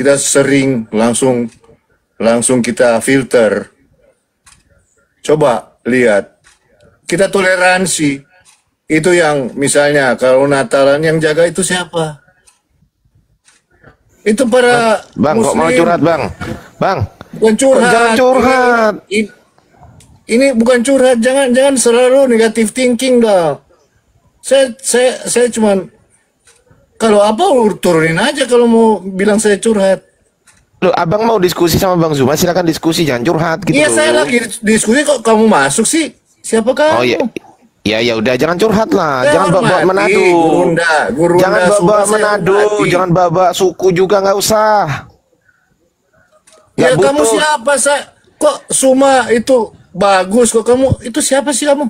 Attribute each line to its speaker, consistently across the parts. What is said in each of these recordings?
Speaker 1: kita sering langsung kita filter. Coba lihat, kita toleransi. Itu yang misalnya kalau Natalan yang jaga itu siapa? Itu para
Speaker 2: Bang, kok
Speaker 1: Muslim.
Speaker 2: mau curhat bang? Bang,
Speaker 1: Bukan curhat.
Speaker 2: jangan curhat.
Speaker 1: Ini bukan curhat. Jangan selalu negatif thinking dong. Saya cuman kalau apa turunin aja kalau mau bilang saya curhat.
Speaker 2: Loh, abang mau diskusi sama Bang Zuma, silakan diskusi, jangan curhat gitu.
Speaker 1: Iya,
Speaker 2: loh.
Speaker 1: saya lagi diskusi kok kamu masuk sih. Siapa kamu?
Speaker 2: Oh iya. Ya udah, jangan curhat lah,
Speaker 1: Saya
Speaker 2: jangan bawa
Speaker 1: hormati
Speaker 2: Manado.
Speaker 1: Gurunda
Speaker 2: Jangan bawa
Speaker 1: suka saya
Speaker 2: Manado,
Speaker 1: hormati.
Speaker 2: jangan bawa suku juga, nggak usah.
Speaker 1: Ya
Speaker 2: Nggak
Speaker 1: kamu
Speaker 2: butuh.
Speaker 1: siapa? Kok Suma itu bagus kok kamu? Itu siapa sih kamu?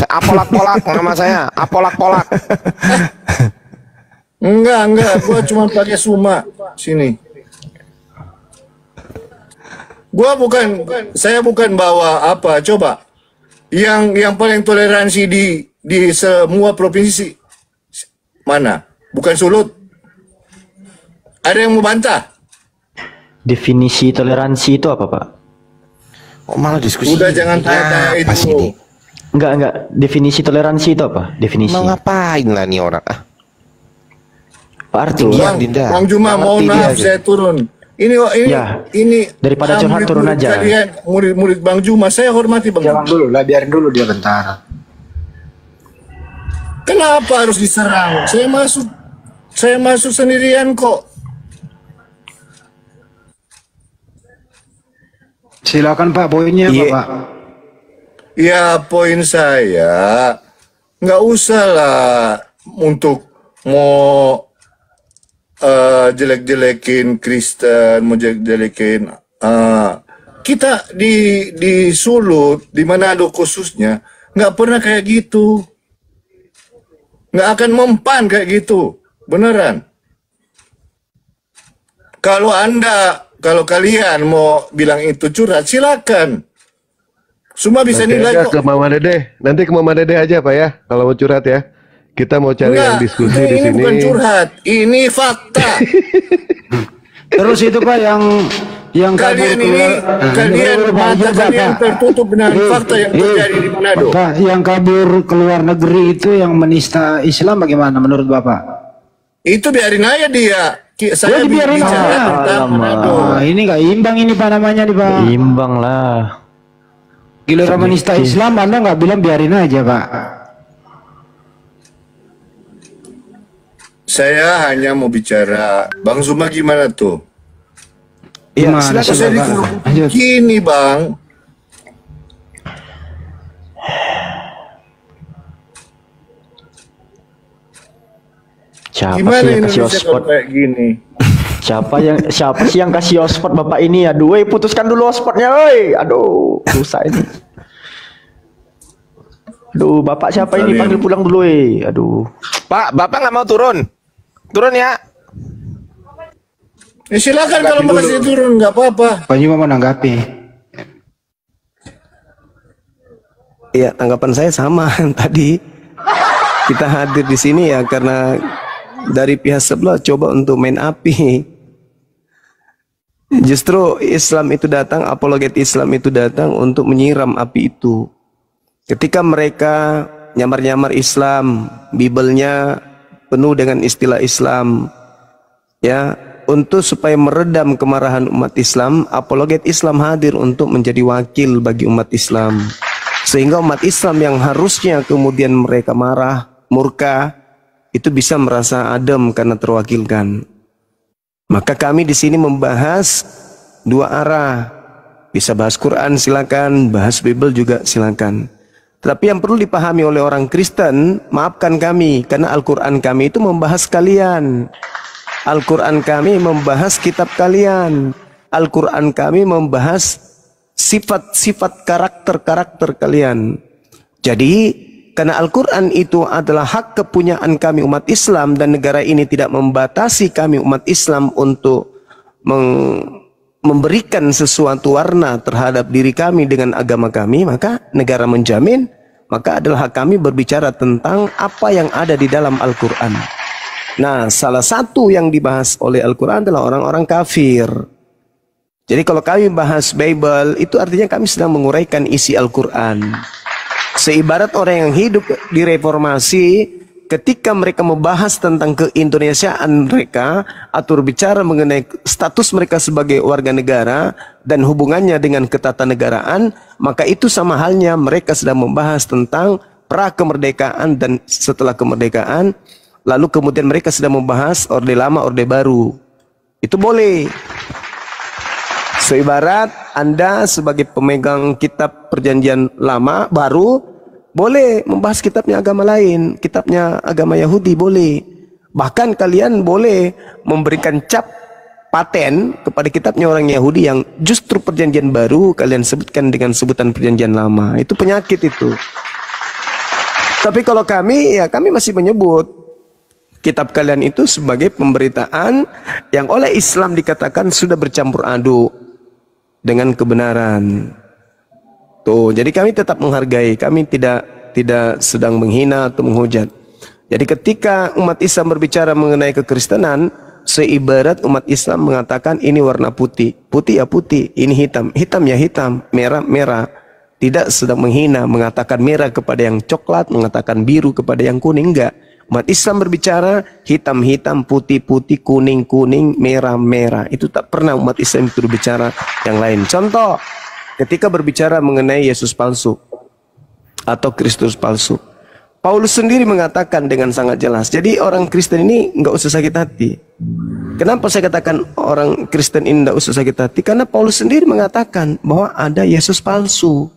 Speaker 2: Apolak-polak nama saya, apolak-polak.
Speaker 1: Enggak, gua cuma pakai Suma sini. Saya bukan bawa apa, coba. Yang paling toleransi di semua provinsi mana? Bukan Sulut. Ada yang mau bantah?
Speaker 3: Definisi toleransi itu apa, Pak?
Speaker 2: Oh malah diskusi.
Speaker 1: Udah jangan tanya-tanya
Speaker 2: Apa sih ini?
Speaker 1: itu.
Speaker 3: Enggak. Definisi toleransi itu apa? Definisi.
Speaker 2: Mau ngapain lah nih orang? Ah,
Speaker 3: Pak Arthur.
Speaker 2: Iya,
Speaker 1: Bang,
Speaker 2: Dinda.
Speaker 1: Bang Juma,
Speaker 2: Nggak
Speaker 1: mohon
Speaker 2: ngerti
Speaker 1: maaf
Speaker 2: dia,
Speaker 1: saya turun. Ini
Speaker 3: Ya,
Speaker 1: ini
Speaker 3: daripada curhat
Speaker 1: murid-murid
Speaker 3: turun aja.
Speaker 1: Kalian, murid-murid Bang Juma, saya hormati Bang
Speaker 4: Jangan
Speaker 1: Juma.
Speaker 4: dulu lah, biarin dulu dia bentar.
Speaker 1: Kenapa harus diserang? Saya masuk sendirian kok.
Speaker 4: Silakan Pak, poinnya apa
Speaker 2: Iya.
Speaker 4: Pak?
Speaker 1: Ya poin saya nggak usah lah untuk mau jelek-jelekin Kristen, mau jelek-jelekin kita di Sulut, di Manado khususnya nggak pernah kayak gitu, nggak akan mempan kayak gitu, beneran. Kalau kalian mau bilang itu curhat, silakan. Semua bisa
Speaker 5: Nanti
Speaker 1: nilai
Speaker 5: aja
Speaker 1: kok.
Speaker 5: ke Mama Dede. Nanti ke Mama Dede aja Pak ya. Kalau mau curhat ya. Kita mau cari yang diskusi di
Speaker 1: ini
Speaker 5: sini.
Speaker 1: bukan curhat, ini fakta.
Speaker 4: Terus itu Pak yang kabur
Speaker 1: Kalian ini,
Speaker 4: keluar.
Speaker 1: kalian mata kalian tertutup dengan fakta yang terjadi di Manado.
Speaker 4: Pak, yang kabur ke luar negeri itu yang menista Islam bagaimana menurut Bapak?
Speaker 1: Itu biarin aja dia. Saya
Speaker 4: dibiarin
Speaker 1: bicara
Speaker 4: aja.
Speaker 1: tentang Manado.
Speaker 4: Nah, ini nggak imbang ini Pak namanya nih Pak.
Speaker 3: Imbang lah.
Speaker 4: Giliran menista Islam Anda nggak bilang biarin aja Pak.
Speaker 1: Saya hanya mau bicara, Bang Zuma gimana tuh?
Speaker 2: Iya,
Speaker 4: Gimana
Speaker 2: silakan.
Speaker 4: sih,
Speaker 1: Saya
Speaker 4: Bapak?
Speaker 1: disuruh
Speaker 4: Lanjut.
Speaker 1: gini Bang.
Speaker 3: Siapa
Speaker 1: Gimana
Speaker 3: sih yang kasih
Speaker 1: Indonesia
Speaker 3: hotspot?
Speaker 1: kalau kayak gini?
Speaker 3: Siapa sih yang kasih hotspot Bapak ini? Aduh, putuskan dulu hotspotnya, woi. Aduh, susah ini. Aduh, Bapak siapa ini? Panggil pulang dulu, Aduh.
Speaker 2: Pak, Bapak nggak mau turun? Turun ya.
Speaker 1: Ya silakan kalau mau kasih turun, nggak apa-apa.
Speaker 4: Pak Juma mau nanggapi.
Speaker 6: Iya, tanggapan saya sama tadi. Kita hadir di sini ya karena dari pihak sebelah coba untuk main api. Justru Islam itu datang, apologet Islam itu datang untuk menyiram api itu. Ketika mereka nyamar-nyamar Islam, Bibelnya penuh dengan istilah Islam, ya, untuk supaya meredam kemarahan umat Islam, apologet Islam hadir untuk menjadi wakil bagi umat Islam. Sehingga umat Islam yang harusnya kemudian mereka marah, murka, itu bisa merasa adem karena terwakilkan. Maka kami di sini membahas dua arah. Bisa bahas Quran silakan, bahas Bible juga silakan. Tapi yang perlu dipahami oleh orang Kristen, maafkan kami, karena Al-Quran kami itu membahas kalian. Al-Quran kami membahas kitab kalian. Al-Quran kami membahas sifat-sifat karakter-karakter kalian. Jadi, karena Al-Quran itu adalah hak kepunyaan kami umat Islam dan negara ini tidak membatasi kami umat Islam untuk memberikan sesuatu warna terhadap diri kami dengan agama kami, maka negara menjamin, maka adalah hak kami berbicara tentang apa yang ada di dalam Al-Quran. Nah, salah satu yang dibahas oleh Al-Quran adalah orang-orang kafir. Jadi kalau kami bahas Bible, itu artinya kami sedang menguraikan isi Al-Quran. Seibarat orang yang hidup di reformasi, ketika mereka membahas tentang keindonesiaan mereka, atau bicara mengenai status mereka sebagai warga negara, dan hubungannya dengan ketatanegaraan, maka itu sama halnya mereka sedang membahas tentang pra-kemerdekaan dan setelah kemerdekaan. Lalu kemudian mereka sedang membahas Orde Lama, Orde Baru. Itu boleh. Seibarat Anda sebagai pemegang kitab perjanjian lama, baru, boleh membahas kitabnya agama lain. Kitabnya agama Yahudi, boleh. Bahkan kalian boleh memberikan cap paten kepada kitabnya orang Yahudi yang justru perjanjian baru kalian sebutkan dengan sebutan perjanjian lama. Itu penyakit itu. Tapi kalau kami, ya kami masih menyebut kitab kalian itu sebagai pemberitaan yang oleh Islam dikatakan sudah bercampur aduk dengan kebenaran. Tuh, jadi kami tetap menghargai, kami tidak sedang menghina atau menghujat. Jadi ketika umat Islam berbicara mengenai kekristenan, seibarat umat Islam mengatakan ini warna putih, putih ya putih, ini hitam, hitam ya hitam, merah merah. Tidak sedang menghina, mengatakan merah kepada yang coklat, mengatakan biru kepada yang kuning, enggak. Umat Islam berbicara hitam-hitam, putih-putih, kuning-kuning, merah-merah. Itu tak pernah umat Islam itu berbicara yang lain. Contoh, ketika berbicara mengenai Yesus palsu atau Kristus palsu, Paulus sendiri mengatakan dengan sangat jelas. Jadi orang Kristen ini nggak usah sakit hati. Kenapa saya katakan orang Kristen ini nggak usah sakit hati? Karena Paulus sendiri mengatakan bahwa ada Yesus palsu.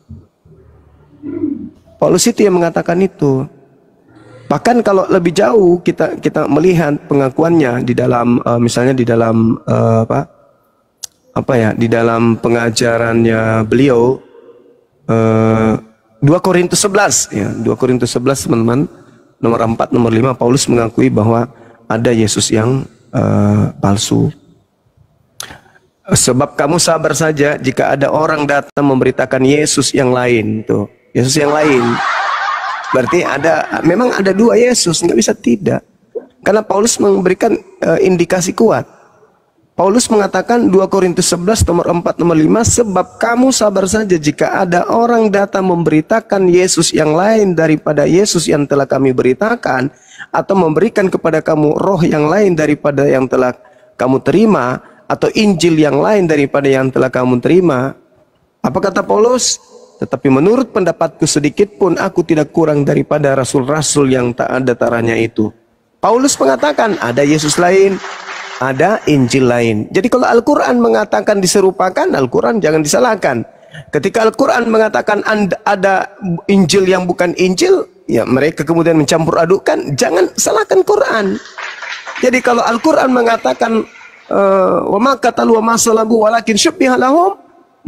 Speaker 6: Paulus itu yang mengatakan itu. Bahkan kalau lebih jauh kita melihat pengakuannya di dalam misalnya di dalam di dalam pengajarannya beliau 2 Korintus 11 ya, 2 Korintus 11 teman-teman, nomor 4 nomor 5 Paulus mengakui bahwa ada Yesus yang palsu. Sebab kamu sabar saja jika ada orang datang memberitakan Yesus yang lain, tuh Yesus yang lain. Berarti memang ada dua Yesus, nggak bisa tidak. Karena Paulus memberikan indikasi kuat. Paulus mengatakan 2 Korintus 11 nomor 4 nomor 5, sebab kamu sabar saja jika ada orang datang memberitakan Yesus yang lain daripada Yesus yang telah kami beritakan, atau memberikan kepada kamu roh yang lain daripada yang telah kamu terima, atau Injil yang lain daripada yang telah kamu terima. Apa kata Paulus? Tetapi menurut pendapatku sedikit pun aku tidak kurang daripada rasul-rasul yang tak ada taranya itu. Paulus mengatakan ada Yesus lain, ada Injil lain. Jadi kalau Al-Quran mengatakan diserupakan, Al-Quran jangan disalahkan. Ketika Al-Quran mengatakan ada Injil yang bukan Injil, ya mereka kemudian mencampur adukkan, jangan salahkan Quran. Jadi kalau Al-Quran mengatakan wa ma qatalu wa ma salabu walakin syubbiha lahum,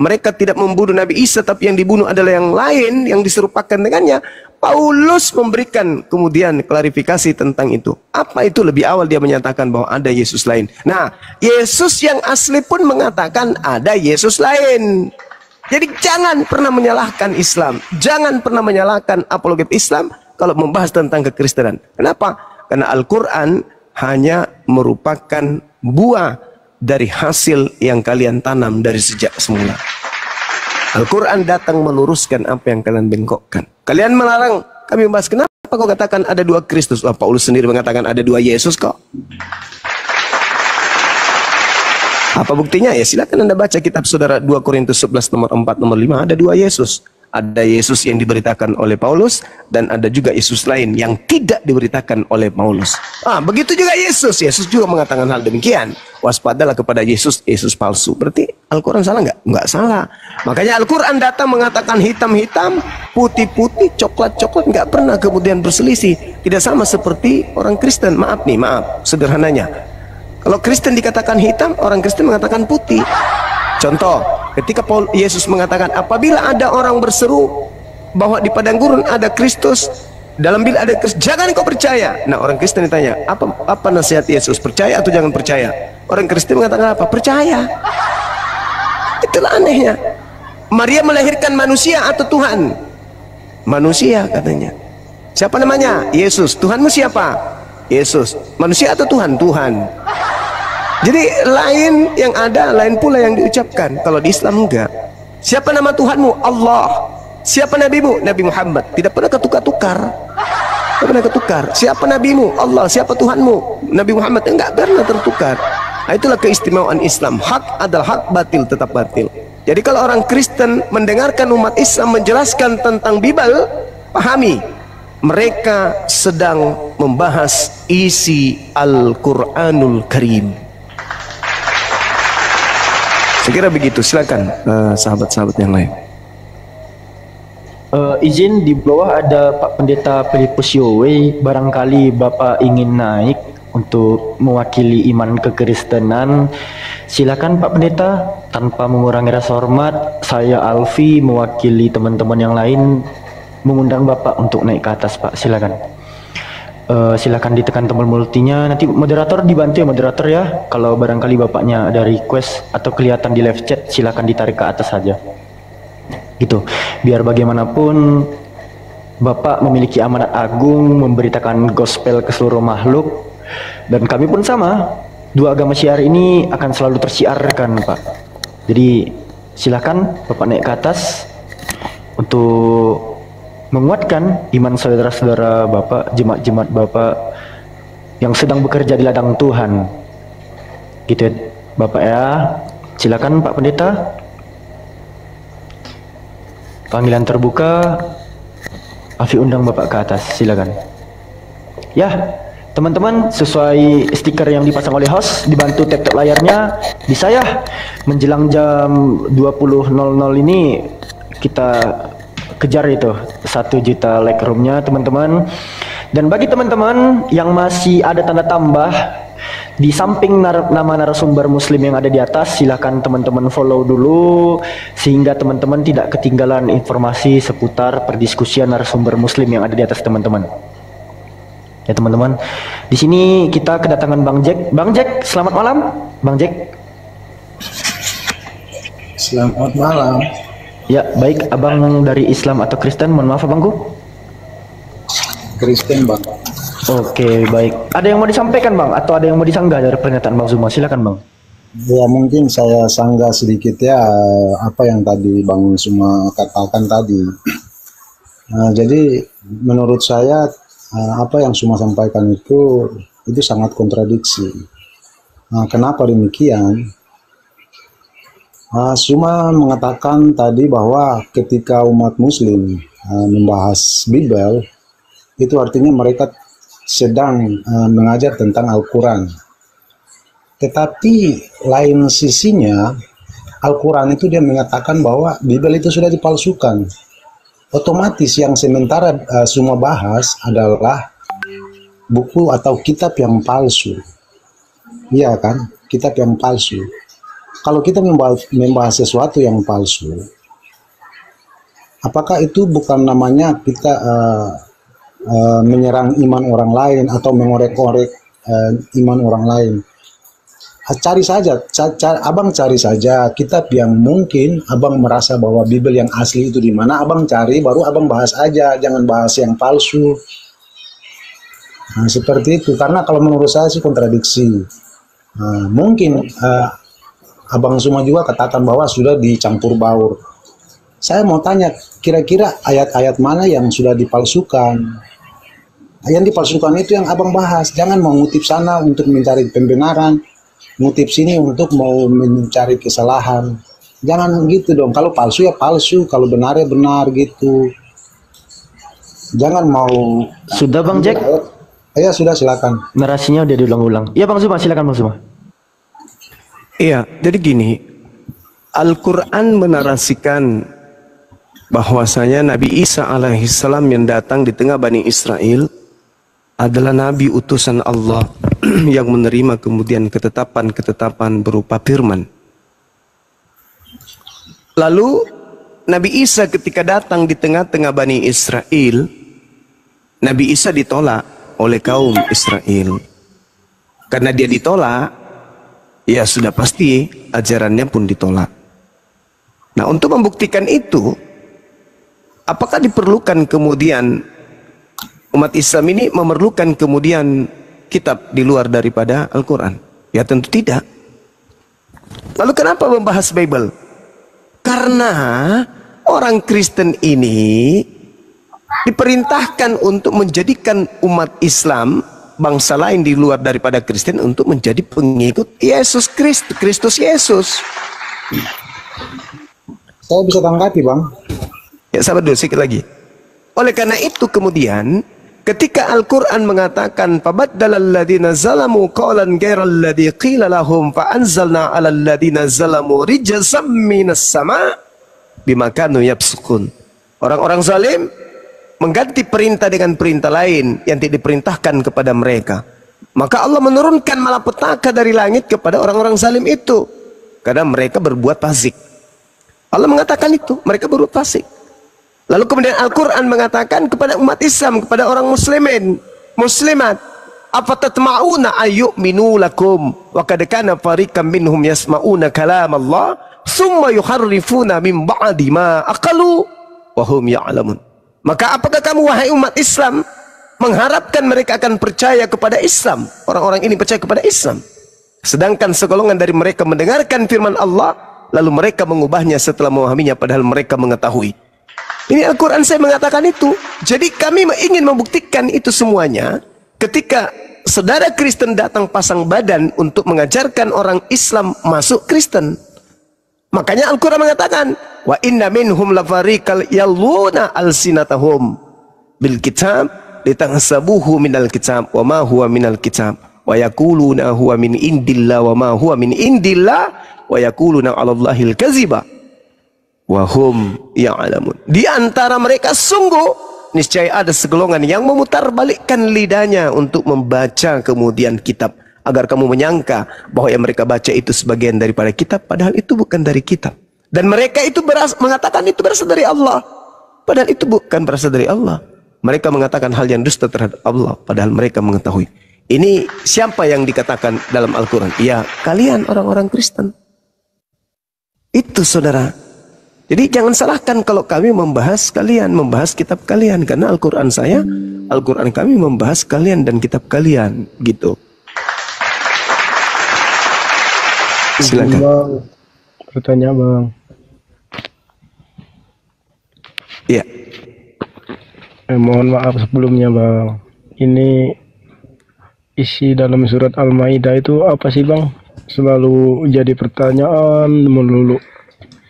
Speaker 6: mereka tidak membunuh Nabi Isa, tapi yang dibunuh adalah yang lain yang diserupakan dengannya. Paulus memberikan kemudian klarifikasi tentang itu. Apa itu? Lebih awal dia menyatakan bahwa ada Yesus lain. Nah, Yesus yang asli pun mengatakan ada Yesus lain. Jadi jangan pernah menyalahkan Islam. Jangan pernah menyalahkan apologet Islam kalau membahas tentang kekristenan. Kenapa? Karena Al-Quran hanya merupakan buah dari hasil yang kalian tanam dari sejak semula. Al-Quran datang meluruskan apa yang kalian bengkokkan. Kalian melarang kami membahas, kenapa kau katakan ada dua Kristus? Oh, Paulus sendiri mengatakan ada dua Yesus kok. Apa buktinya? Ya silakan Anda baca kitab saudara 2 Korintus 11 nomor 4 nomor 5, ada dua Yesus. Ada Yesus yang diberitakan oleh Paulus, dan ada juga Yesus lain yang tidak diberitakan oleh Paulus. Begitu juga Yesus. Yesus juga mengatakan hal demikian. Waspadalah kepada Yesus palsu. Berarti Al-Quran salah nggak? Nggak salah. Makanya Al-Quran datang mengatakan hitam-hitam, putih-putih, coklat-coklat, nggak pernah kemudian berselisih. Tidak sama seperti orang Kristen. Maaf sederhananya. Kalau Kristen dikatakan hitam, orang Kristen mengatakan putih. Contoh, ketika Yesus mengatakan apabila ada orang berseru bahwa di padang gurun ada Kristus, dalam bil ada Kristus, jangan kau percaya. Nah, orang Kristen ditanya, apa nasihat Yesus? Percaya atau jangan percaya? Orang Kristen mengatakan apa? Percaya. Itulah anehnya. Maria melahirkan manusia atau Tuhan? Manusia katanya. Siapa namanya? Yesus. Tuhanmu siapa? Yesus. Manusia atau Tuhan? Tuhan. Jadi lain yang ada, lain pula yang diucapkan. Kalau di Islam enggak. Siapa nama Tuhanmu? Allah. Siapa nabimu? Nabi Muhammad. Tidak pernah ketukar-tukar. Tidak pernah ketukar. Siapa nabimu? Allah. Siapa Tuhanmu? Nabi Muhammad. Enggak pernah tertukar. Nah, itulah keistimewaan Islam. Hak adalah hak, batil tetap batil. Jadi kalau orang Kristen mendengarkan umat Islam menjelaskan tentang Bible, pahami, mereka sedang membahas isi Al-Quranul Karim. Saya kira begitu. Silakan sahabat-sahabat yang lain.
Speaker 3: Izin, di bawah ada Pak Pendeta Filipus Yowe. Barangkali Bapak ingin naik untuk mewakili iman kekristenan. Silakan Pak Pendeta. Tanpa mengurangi rasa hormat, saya Alfi mewakili teman-teman yang lain mengundang Bapak untuk naik ke atas, Pak. Silakan. Silakan ditekan tombol multinya. Nanti moderator dibantu ya, moderator ya. Kalau barangkali Bapaknya ada request atau kelihatan di live chat, silakan ditarik ke atas saja. Gitu. Biar bagaimanapun Bapak memiliki amanat agung memberitakan gospel ke seluruh makhluk, dan kami pun sama. Dua agama syiar ini akan selalu tersiarkan, Pak. Jadi silakan Bapak naik ke atas untuk menguatkan iman saudara-saudara Bapak, jemaat-jemaat Bapak yang sedang bekerja di ladang Tuhan. Gitu ya, Bapak ya. Silakan Pak Pendeta. Panggilan terbuka. Afi undang Bapak ke atas, silakan. Ya, teman-teman, sesuai stiker yang dipasang oleh host, dibantu tap-tap layarnya. Bisa ya, menjelang jam 20.00 ini kita kejar itu 1 juta like roomnya, teman-teman. Dan bagi teman-teman yang masih ada tanda tambah di samping nama narasumber muslim yang ada di atas, silakan teman-teman follow dulu sehingga teman-teman tidak ketinggalan informasi seputar perdiskusian narasumber muslim yang ada di atas, teman-teman. Ya teman-teman, di sini kita kedatangan Bang Jack. Bang Jack, selamat malam, Bang Jack.
Speaker 7: Selamat malam.
Speaker 3: Ya baik, abang dari Islam atau Kristen? Mohon maaf abangku.
Speaker 7: Kristen, Bang.
Speaker 3: Oke, baik. Ada yang mau disampaikan, Bang? Atau ada yang mau disanggah dari pernyataan Bang Zuma? Silakan, Bang.
Speaker 7: Ya mungkin saya sanggah sedikit ya apa yang tadi Bang Zuma katakan tadi. Jadi menurut saya apa yang Zuma sampaikan itu sangat kontradiksi. Kenapa demikian? Zuma mengatakan tadi bahwa ketika umat Muslim membahas Bible, itu artinya mereka sedang mengajar tentang Al-Quran. Tetapi lain sisinya, Al-Quran itu dia mengatakan bahwa Bible itu sudah dipalsukan. Otomatis yang sementara semua bahas adalah buku atau kitab yang palsu. Iya kan? Kitab yang palsu. Kalau kita membahas sesuatu yang palsu, apakah itu bukan namanya kita menyerang iman orang lain atau mengorek-orek iman orang lain? Cari saja, abang cari saja kitab yang mungkin abang merasa bahwa Bible yang asli itu di mana, abang cari, baru abang bahas aja, jangan bahas yang palsu. Seperti itu, karena kalau menurut saya sih kontradiksi. Mungkin abang Zuma juga katakan bahwa sudah dicampur baur. Saya mau tanya, kira-kira ayat-ayat mana yang sudah dipalsukan? Yang dipalsukan itu yang abang bahas. Jangan mengutip sana untuk mencari pembenaran, ngutip sini untuk mau mencari kesalahan. Jangan gitu dong. Kalau palsu ya palsu, kalau benar ya benar gitu. Jangan mau.
Speaker 3: Sudah Bang Jack?
Speaker 7: Ya sudah, silakan.
Speaker 3: Narasinya udah diulang-ulang. Iya Bang Zuma, silakan Bang Zuma.
Speaker 6: Iya, jadi gini, Al-Quran menarasikan bahwasanya Nabi Isa alaihissalam yang datang di tengah Bani Israel adalah Nabi utusan Allah yang menerima kemudian ketetapan-ketetapan berupa firman. Lalu Nabi Isa ketika datang di tengah-tengah Bani Israel, Nabi Isa ditolak oleh kaum Israel. Karena dia ditolak, ya sudah pasti ajarannya pun ditolak. Nah, untuk membuktikan itu, apakah diperlukan kemudian umat Islam ini memerlukan kemudian kitab di luar daripada Al-Quran? Ya tentu tidak. Lalu kenapa membahas Bible? Karena orang Kristen ini diperintahkan untuk menjadikan umat Islam, bangsa lain di luar daripada Kristen, untuk menjadi pengikut Yesus Kristus Yesus.
Speaker 7: Saya bisa tanggapi, Bang.
Speaker 6: Ya, sabar dulu sedikit lagi. Oleh karena itu kemudian ketika Al-Quran mengatakan fabaddalal ladzina zalamu qawlan ghairal ladzi qila lahum fa anzalna 'alal ladzina zalamu rijzam minas sama' bima kanu yafsukun. Orang-orang zalim mengganti perintah dengan perintah lain yang tidak diperintahkan kepada mereka. Maka Allah menurunkan malapetaka dari langit kepada orang-orang zalim itu karena mereka berbuat fasik. Allah mengatakan itu, mereka berbuat fasik. Lalu kemudian Al-Quran mengatakan kepada umat Islam, kepada orang muslimin, muslimat, afatatma'una ayyu'minu lakum wa qad kana fariqam minhum yasma'una kalam Allah summa yuharrifuna min ba'di ma aqalu wa hum ya'lamun. Maka apakah kamu wahai umat Islam mengharapkan mereka akan percaya kepada Islam? Orang-orang ini percaya kepada Islam, sedangkan segolongan dari mereka mendengarkan firman Allah lalu mereka mengubahnya setelah memahaminya padahal mereka mengetahui. Ini Al-Quran saya mengatakan itu. Jadi kami ingin membuktikan itu semuanya ketika saudara Kristen datang pasang badan untuk mengajarkan orang Islam masuk Kristen. Makanya Al-Quran mengatakan wa inna minhum lafariqal yalluna alsinatahum bil kitab litahsabuhu minal kitab wa ma huwa minal kitab wa yaquluna huwa min indillah wa ma huwa min indillah wa yaquluna 'alallahil kadziba wa hum ya'lamun. Di antara mereka sungguh niscaya ada segolongan yang memutarbalikkan lidahnya untuk membaca kemudian kitab agar kamu menyangka bahwa yang mereka baca itu sebagian daripada kitab padahal itu bukan dari kitab. Dan mereka itu mengatakan itu berasal dari Allah padahal itu bukan berasal dari Allah. Mereka mengatakan hal yang dusta terhadap Allah padahal mereka mengetahui. Ini siapa yang dikatakan dalam Al-Quran? Ya, kalian orang-orang Kristen. Itu saudara. Jadi jangan salahkan kalau kami membahas kalian, membahas kitab kalian. Karena Al-Quran saya, Al-Quran kami membahas kalian dan kitab kalian. Gitu. Silakan.
Speaker 8: Bang, bertanya Bang.
Speaker 6: Iya.
Speaker 8: Mohon maaf sebelumnya Bang. Ini isi dalam surat Al-Maidah itu apa sih Bang? Selalu jadi pertanyaan melulu.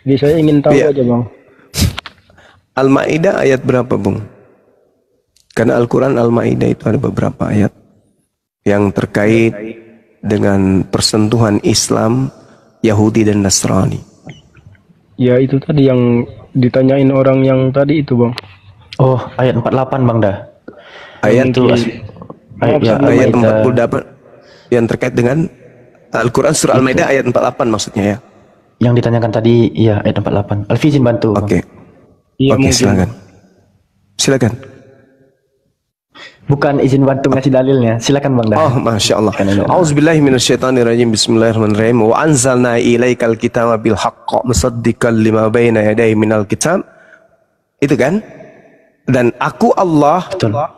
Speaker 8: Jadi saya ingin tahu aja Bang.
Speaker 6: Al-Maidah ayat berapa Bung? Karena Al-Quran Al-Maidah itu ada beberapa ayat yang terkait dengan persentuhan Islam, Yahudi dan Nasrani.
Speaker 8: Ya itu tadi yang ditanyain orang yang tadi itu Bang.
Speaker 3: Oh, ayat 48 Bang dah.
Speaker 6: Ayat
Speaker 3: itu
Speaker 6: ayat 48 yang terkait dengan Al-Quran surah Al-Maidah ayat 48 maksudnya ya.
Speaker 3: Yang ditanyakan tadi iya ayat 48. Alfi izin bantu.
Speaker 6: Oke.
Speaker 8: Iya,
Speaker 6: Oke, silakan. Silakan.
Speaker 3: Bukan izin bantu ngasih dalilnya. Silakan Bang dah.
Speaker 6: Oh, Masya Allah. A'udzubillahi minasyaitonirrajim. Bismillahirrahmanirrahim. Wa anzalna ilaikal kitaba bil haqqi musaddiqan lima baina yadayhi minal kitab. Itu kan? Dan aku Allah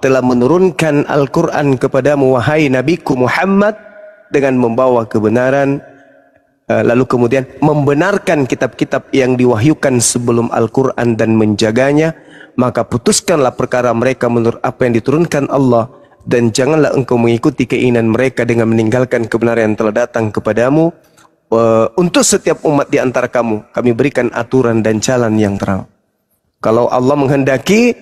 Speaker 6: telah menurunkan Al-Quran kepadamu wahai Nabiku Muhammad dengan membawa kebenaran, lalu kemudian membenarkan kitab-kitab yang diwahyukan sebelum Al-Quran dan menjaganya. Maka putuskanlah perkara mereka menurut apa yang diturunkan Allah, dan janganlah engkau mengikuti keinginan mereka dengan meninggalkan kebenaran yang telah datang kepadamu. Untuk setiap umat di antara kamu kami berikan aturan dan jalan yang terang. Kalau Allah menghendaki,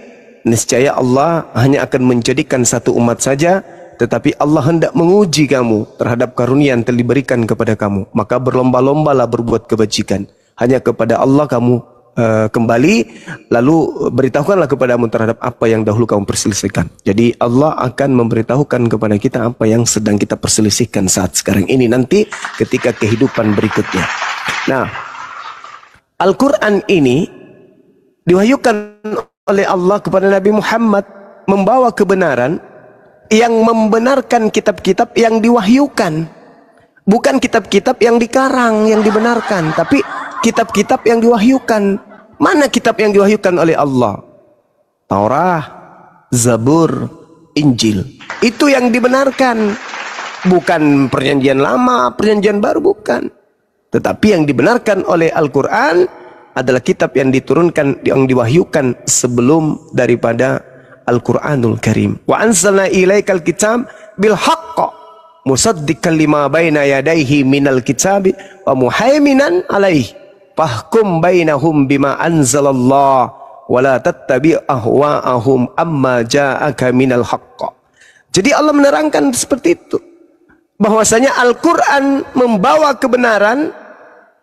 Speaker 6: niscaya Allah hanya akan menjadikan satu umat saja, tetapi Allah hendak menguji kamu terhadap karunia yang telah diberikan kepada kamu. Maka berlomba-lombalah berbuat kebajikan. Hanya kepada Allah kamu kembali, lalu beritahukanlah kepadamu terhadap apa yang dahulu kamu perselisihkan. Jadi Allah akan memberitahukan kepada kita apa yang sedang kita perselisihkan saat sekarang ini, nanti ketika kehidupan berikutnya. Nah, Al-Quran ini diwahyukan oleh Allah kepada Nabi Muhammad, membawa kebenaran yang membenarkan kitab-kitab yang diwahyukan. Bukan kitab-kitab yang dikarang, yang dibenarkan, tapi kitab-kitab yang diwahyukan. Mana kitab yang diwahyukan oleh Allah? Taurat, Zabur, Injil. Itu yang dibenarkan. bukan perjanjian lama, perjanjian baru, bukan. Tetapi yang dibenarkan oleh Al-Quran adalah kitab yang diturunkan, yang diwahyukan sebelum daripada Al-Quranul Karim. Wa anzalna ilaikal kitab bil haqq musaddiqan lima baina yadayhi minal kitabi wa muhaiminan alaihi fahkum bainahum bima anzalallah wa la tattabi' ahwa'ahum amma ja'aka minal haqq. Jadi Allah menerangkan seperti itu, bahwasanya Al-Quran membawa kebenaran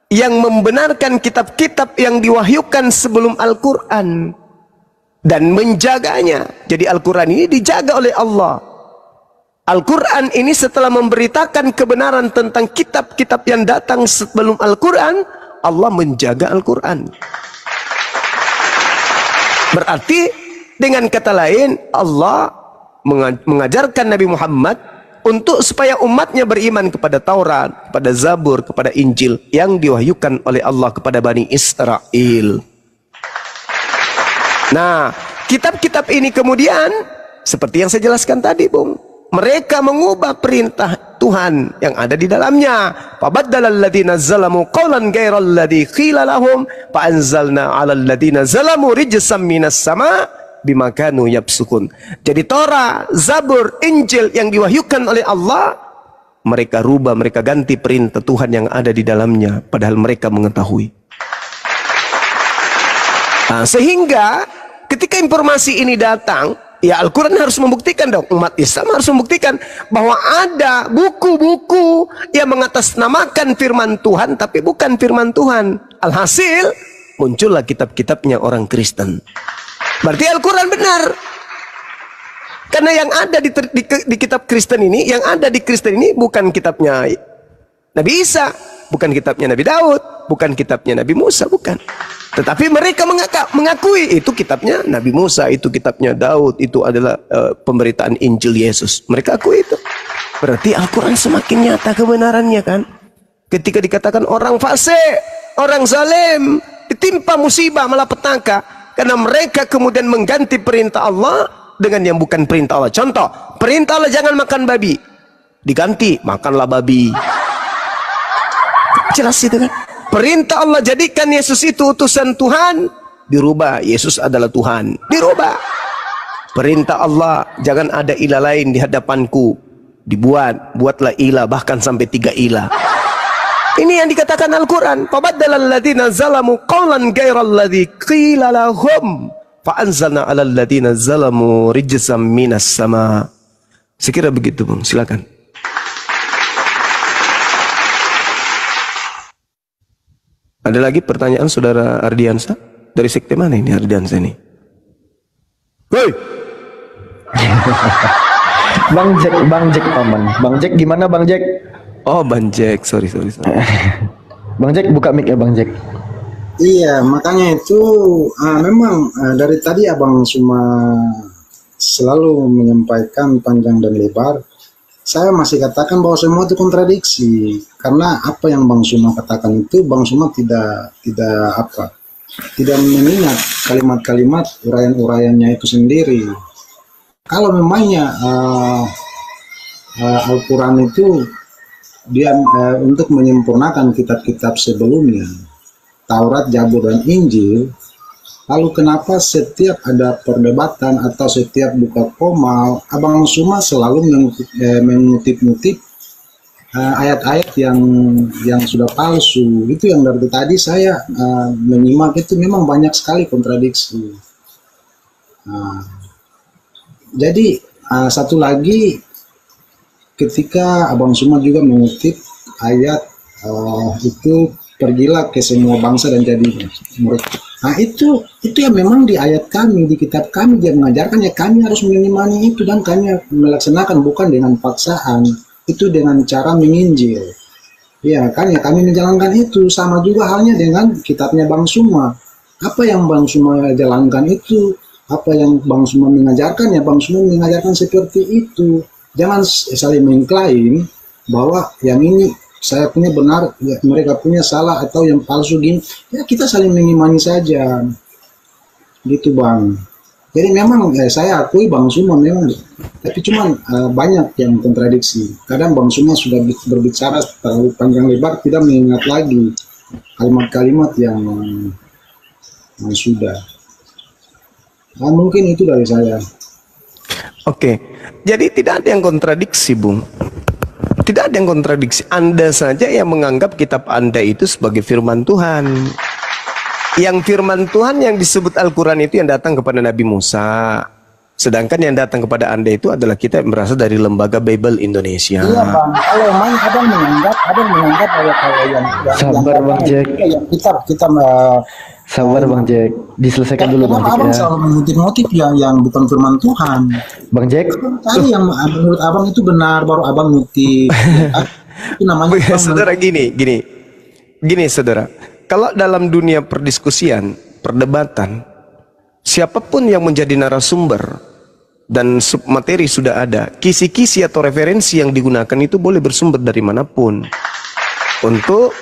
Speaker 6: yang membenarkan kitab-kitab yang diwahyukan sebelum Al-Quran dan menjaganya. Jadi Al-Quran ini dijaga oleh Allah. Al-Quran ini setelah memberitakan kebenaran tentang kitab-kitab yang datang sebelum Al-Quran, Allah menjaga Al-Quran. Berarti dengan kata lain, Allah mengajarkan Nabi Muhammad untuk supaya umatnya beriman kepada Taurat, kepada Zabur, kepada Injil yang diwahyukan oleh Allah kepada Bani Israel. Nah, kitab-kitab ini kemudian seperti yang saya jelaskan tadi, Bung, mereka mengubah perintah Tuhan yang ada di dalamnya. Fabaddalal ladzina zalamu qawlan ghairal ladzi qila lahum fa anzalna 'alal ladzina zalamu rijzam minas sama' bima kanu yafsukun. Jadi Torah, Zabur, Injil yang diwahyukan oleh Allah, mereka rubah, mereka ganti perintah Tuhan yang ada di dalamnya, padahal mereka mengetahui. Nah, sehingga ketika informasi ini datang, ya Al-Quran harus membuktikan dong, umat Islam harus membuktikan bahwa ada buku-buku yang mengatasnamakan firman Tuhan tapi bukan firman Tuhan. Alhasil muncullah kitab-kitabnya orang Kristen. Berarti Al-Quran benar. Karena yang ada di kitab Kristen ini, yang ada di Kristen ini bukan kitabnya Nabi Isa, bukan kitabnya Nabi Daud, bukan kitabnya Nabi Musa, bukan. Tetapi mereka mengakui itu kitabnya Nabi Musa, itu kitabnya Daud, itu adalah pemberitaan Injil Yesus. Mereka akui itu. Berarti Al-Quran semakin nyata kebenarannya, kan? Ketika dikatakan orang fasik, orang zalim, ditimpa musibah malapetaka, karena mereka kemudian mengganti perintah Allah dengan yang bukan perintah Allah. Contoh, perintah Allah jangan makan babi, diganti makanlah babi. Jelas itu, kan? Perintah Allah jadikan Yesus itu utusan Tuhan, dirubah, Yesus adalah Tuhan, dirubah. Perintah Allah jangan ada ilah lain di hadapanku, buatlah ilah, bahkan sampai 3 ilah. Ini yang dikatakan Al-Quran. Fabaddalal ladzina zalamu qawlan ghairal ladzi qila lahum fa anzalna 'alal ladzina zalamu rijzam minas sama. Sekira begitu, Bang. Silakan. Ada lagi pertanyaan Saudara Ardiansa? Dari sekte mana ini Ardiansa ini? Woi.
Speaker 3: Bang Jack paman. Bang Jack gimana Bang Jack?
Speaker 6: Oh, Bang Jack, sorry.
Speaker 3: Bang Jack buka mic ya Bang Jack.
Speaker 7: Iya, makanya itu memang dari tadi Abang Suma selalu menyampaikan panjang dan lebar. Saya masih katakan bahwa semua itu kontradiksi, karena apa yang Bang Suma katakan itu Bang Suma tidak mengingat kalimat-kalimat uraian-uraiannya itu sendiri. Kalau memangnya Al-Quran itu dia untuk menyempurnakan kitab-kitab sebelumnya, Taurat, Zabur, dan Injil, lalu kenapa setiap ada perdebatan atau setiap buka koma, Abang Suma selalu mengutip-ngutip ayat-ayat yang sudah palsu? Itu yang dari tadi saya menyimak, itu memang banyak sekali kontradiksi. Jadi satu lagi, ketika Abang Suma juga mengutip ayat itu, pergilah ke semua bangsa dan jadi murid. Nah itu yang memang di ayat kami, di kitab kami dia mengajarkan, ya kami harus mengimani itu dan kami melaksanakan, bukan dengan paksaan, itu dengan cara menginjil. Ya kan, ya kami menjalankan itu. Sama juga halnya dengan kitabnya Bang Suma. Apa yang Bang Suma jalankan itu, apa yang Bang Suma mengajarkan, ya Bang Suma mengajarkan seperti itu. Jangan saling mengklaim bahwa yang ini saya punya benar, ya, mereka punya salah, atau yang palsu gini. Ya kita saling mengimani saja, gitu Bang. Jadi memang saya akui Bang Suma memang, tapi cuman banyak yang kontradiksi. Kadang Bang Suma sudah berbicara terlalu panjang lebar, tidak mengingat lagi kalimat-kalimat yang sudah. Nah, mungkin itu dari saya.
Speaker 6: Oke, jadi tidak ada yang kontradiksi, Bung. Tidak ada yang kontradiksi. Anda saja yang menganggap kitab Anda itu sebagai firman Tuhan. Yang firman Tuhan yang disebut Al-Quran itu yang datang kepada Nabi Musa. Sedangkan yang datang kepada Anda itu adalah kitab yang berasal dari Lembaga Bible Indonesia.
Speaker 7: Iya Bang, kalau memang ada yang menganggap kalau yang
Speaker 3: Sabar Bang Jack.
Speaker 7: Yang kita
Speaker 3: Sabar Bang Jack, diselesaikan dulu Bang Jack
Speaker 7: Abang
Speaker 3: ya.
Speaker 7: selalu mengutip-ngutip yang bukan firman Tuhan.
Speaker 3: Bang Jack,
Speaker 7: Tadi yang menurut Abang itu benar, baru Abang ngutip. Itu namanya
Speaker 6: Saudara gini, saudara. Kalau dalam dunia perdiskusian, perdebatan, siapapun yang menjadi narasumber dan submateri sudah ada, kisi-kisi atau referensi yang digunakan itu boleh bersumber dari manapun untuk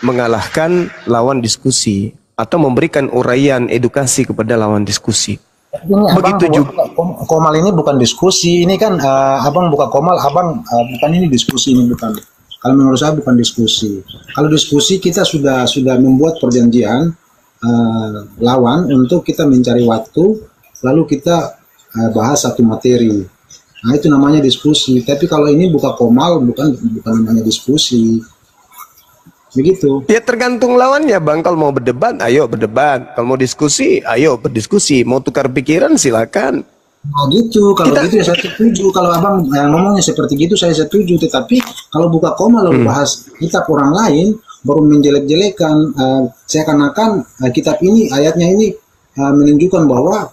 Speaker 6: mengalahkan lawan diskusi atau memberikan uraian edukasi kepada lawan diskusi.
Speaker 7: Ini
Speaker 6: Begitu
Speaker 7: juga Komal ini bukan diskusi, ini kan Abang buka Komal, Abang bukan ini diskusi, ini bukan. Kalau menurut saya bukan diskusi. Kalau diskusi kita sudah membuat perjanjian lawan untuk kita mencari waktu, lalu kita bahas satu materi. Nah itu namanya diskusi. Tapi kalau ini buka Komal bukan namanya diskusi. Begitu.
Speaker 6: Ya tergantung lawannya Bang. Kalau mau berdebat, ayo berdebat. Kalau mau diskusi, ayo berdiskusi. Mau tukar pikiran, silakan.
Speaker 7: Nah gitu, kalau gitu ya saya setuju. Kalau Abang ngomongnya seperti gitu saya setuju. Tetapi kalau buka Komal lalu bahas kitab orang lain, baru menjelek-jelekan, seakan-akan kitab ini, ayatnya ini menunjukkan bahwa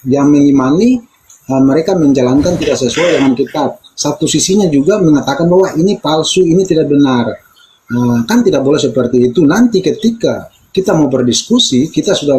Speaker 7: yang mengimani mereka menjalankan tidak sesuai dengan kitab. Satu sisinya juga mengatakan bahwa ini palsu, ini tidak benar. Kan tidak boleh seperti itu. Nanti ketika kita mau berdiskusi, kita sudah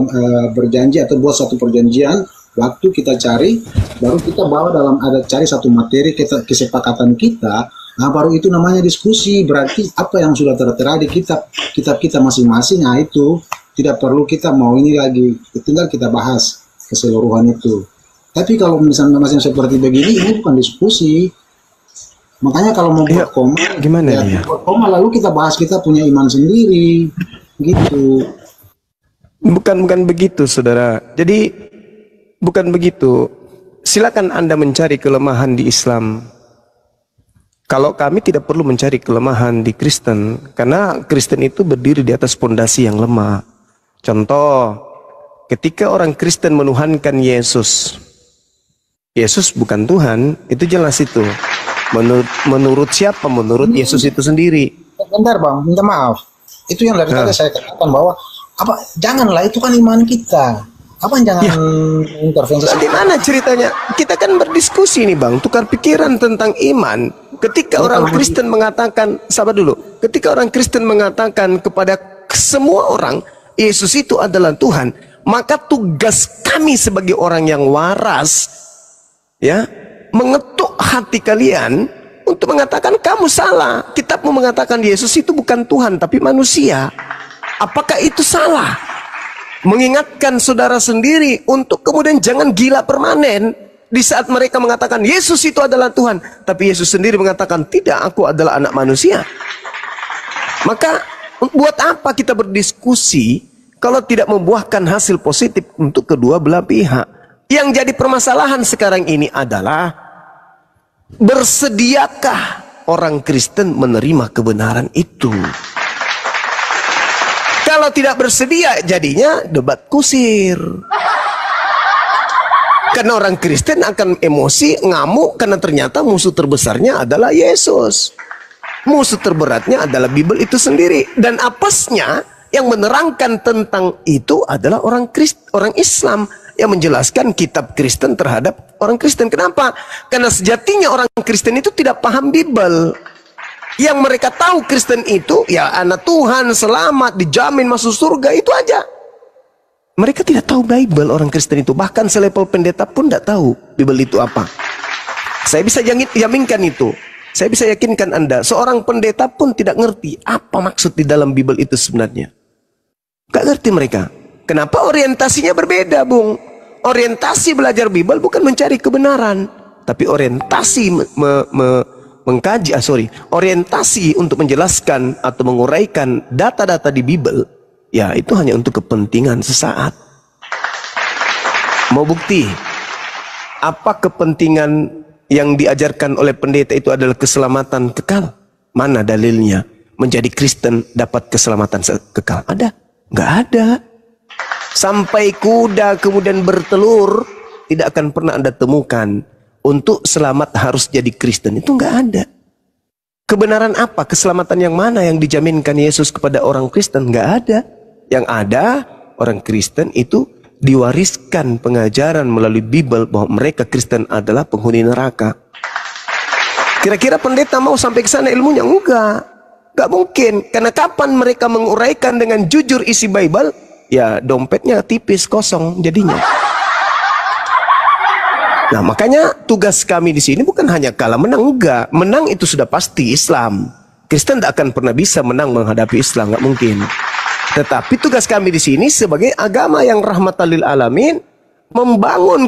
Speaker 7: berjanji atau buat satu perjanjian, waktu kita cari, baru kita bawa dalam cari satu materi kesepakatan kita. Nah baru itu namanya diskusi. Berarti apa yang sudah tertera di kitab kita masing-masing, nah itu tidak perlu kita mau ini lagi, tinggal kita bahas keseluruhan itu. Tapi kalau misalnya masih seperti begini, ini bukan diskusi. Makanya kalau mau buat Komal,
Speaker 6: gimana
Speaker 7: ya buat Komal lalu kita bahas, kita punya iman sendiri, gitu.
Speaker 6: Bukan begitu, saudara. Jadi bukan begitu. Silakan Anda mencari kelemahan di Islam. Kalau kami tidak perlu mencari kelemahan di Kristen, karena Kristen itu berdiri di atas pondasi yang lemah. Contoh, ketika orang Kristen menuhankan Yesus, Yesus bukan Tuhan, itu jelas itu. Menurut siapa? Menurut Yesus itu sendiri.
Speaker 7: Bentar Bang, minta maaf. Itu yang dari tadi saya katakan bahwa janganlah, itu kan iman kita. Jangan intervensi.
Speaker 6: Bagaimana ceritanya? Kita kan berdiskusi nih Bang, tukar pikiran tentang iman. Ketika orang Kristen mengatakan, sabar dulu. Ketika orang Kristen mengatakan kepada semua orang, Yesus itu adalah Tuhan, maka tugas kami sebagai orang yang waras, ya, mengetuk hati kalian untuk mengatakan kamu salah. Kitabmu mengatakan Yesus itu bukan Tuhan tapi manusia. Apakah itu salah? Mengingatkan saudara sendiri untuk kemudian jangan gila permanen di saat mereka mengatakan Yesus itu adalah Tuhan, tapi Yesus sendiri mengatakan tidak, aku adalah anak manusia. Maka buat apa kita berdiskusi kalau tidak membuahkan hasil positif untuk kedua belah pihak? Yang jadi permasalahan sekarang ini adalah bersediakah orang Kristen menerima kebenaran itu? Kalau tidak bersedia, jadinya debat kusir. Karena orang Kristen akan emosi, ngamuk, karena ternyata musuh terbesarnya adalah Yesus. Musuh terberatnya adalah Bible itu sendiri. Dan apesnya yang menerangkan tentang itu adalah orang Islam yang menjelaskan kitab Kristen terhadap orang Kristen. Kenapa? Karena sejatinya orang Kristen itu tidak paham Bible. Yang mereka tahu Kristen itu ya anak Tuhan, selamat, dijamin masuk surga, itu aja. Mereka tidak tahu Bible orang Kristen itu. Bahkan selevel pendeta pun tidak tahu Bible itu apa. Saya bisa jaminkan itu. Saya bisa yakinkan Anda, seorang pendeta pun tidak ngerti apa maksud di dalam Bible itu sebenarnya. Gak ngerti mereka. Kenapa orientasinya berbeda, Bung? Orientasi belajar Bible bukan mencari kebenaran, tapi orientasi mengkaji, orientasi untuk menjelaskan atau menguraikan data-data di Bible, ya itu hanya untuk kepentingan sesaat. Mau bukti? Apa kepentingan yang diajarkan oleh pendeta itu adalah keselamatan kekal? Mana dalilnya? Menjadi Kristen dapat keselamatan kekal? Ada? Nggak ada. Sampai kuda kemudian bertelur, tidak akan pernah Anda temukan untuk selamat harus jadi Kristen. Itu nggak ada. Kebenaran apa? Keselamatan yang mana yang dijaminkan Yesus kepada orang Kristen? Nggak ada. Yang ada, orang Kristen itu diwariskan pengajaran melalui Bible bahwa mereka Kristen adalah penghuni neraka. Kira-kira pendeta mau sampai ke sana ilmunya? Enggak. Enggak mungkin. Karena kapan mereka menguraikan dengan jujur isi Bible, ya dompetnya tipis, kosong jadinya. Nah, makanya tugas kami di sini bukan hanya kalah menang, enggak. Menang itu sudah pasti Islam. Kristen tidak akan pernah bisa menang menghadapi Islam, enggak mungkin. Tetapi tugas kami di sini sebagai agama yang rahmatan lil alamin, membangun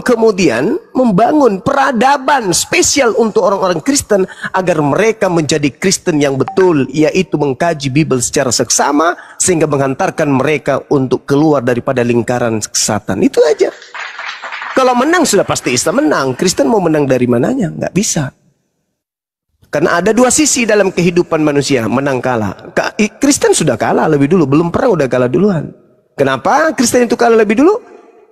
Speaker 6: peradaban spesial untuk orang-orang Kristen agar mereka menjadi Kristen yang betul, yaitu mengkaji Bible secara seksama sehingga menghantarkan mereka untuk keluar daripada lingkaran kesesatan. Itu aja. Kalau menang sudah pasti Islam menang. Kristen mau menang dari mananya? Nggak bisa. Karena ada dua sisi dalam kehidupan manusia, menang kalah. Kristen sudah kalah lebih dulu, belum perang udah kalah duluan. Kenapa Kristen itu kalah lebih dulu?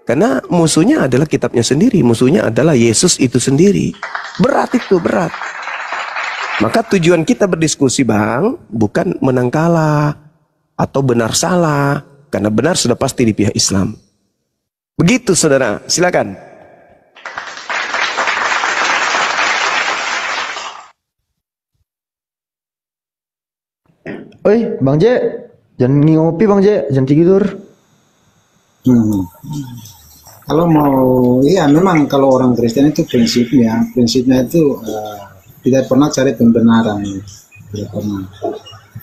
Speaker 6: Karena musuhnya adalah kitabnya sendiri, musuhnya adalah Yesus itu sendiri. Berat itu, berat. Maka tujuan kita berdiskusi, Bang, bukan menang kalah atau benar salah, karena benar sudah pasti di pihak Islam. Begitu, saudara. Silakan.
Speaker 3: Oi, Bang J, jangan ngopi Bang J, jangan tidur.
Speaker 7: Kalau mau, iya memang kalau orang Kristen itu prinsipnya itu tidak pernah cari pembenaran, tidak pernah.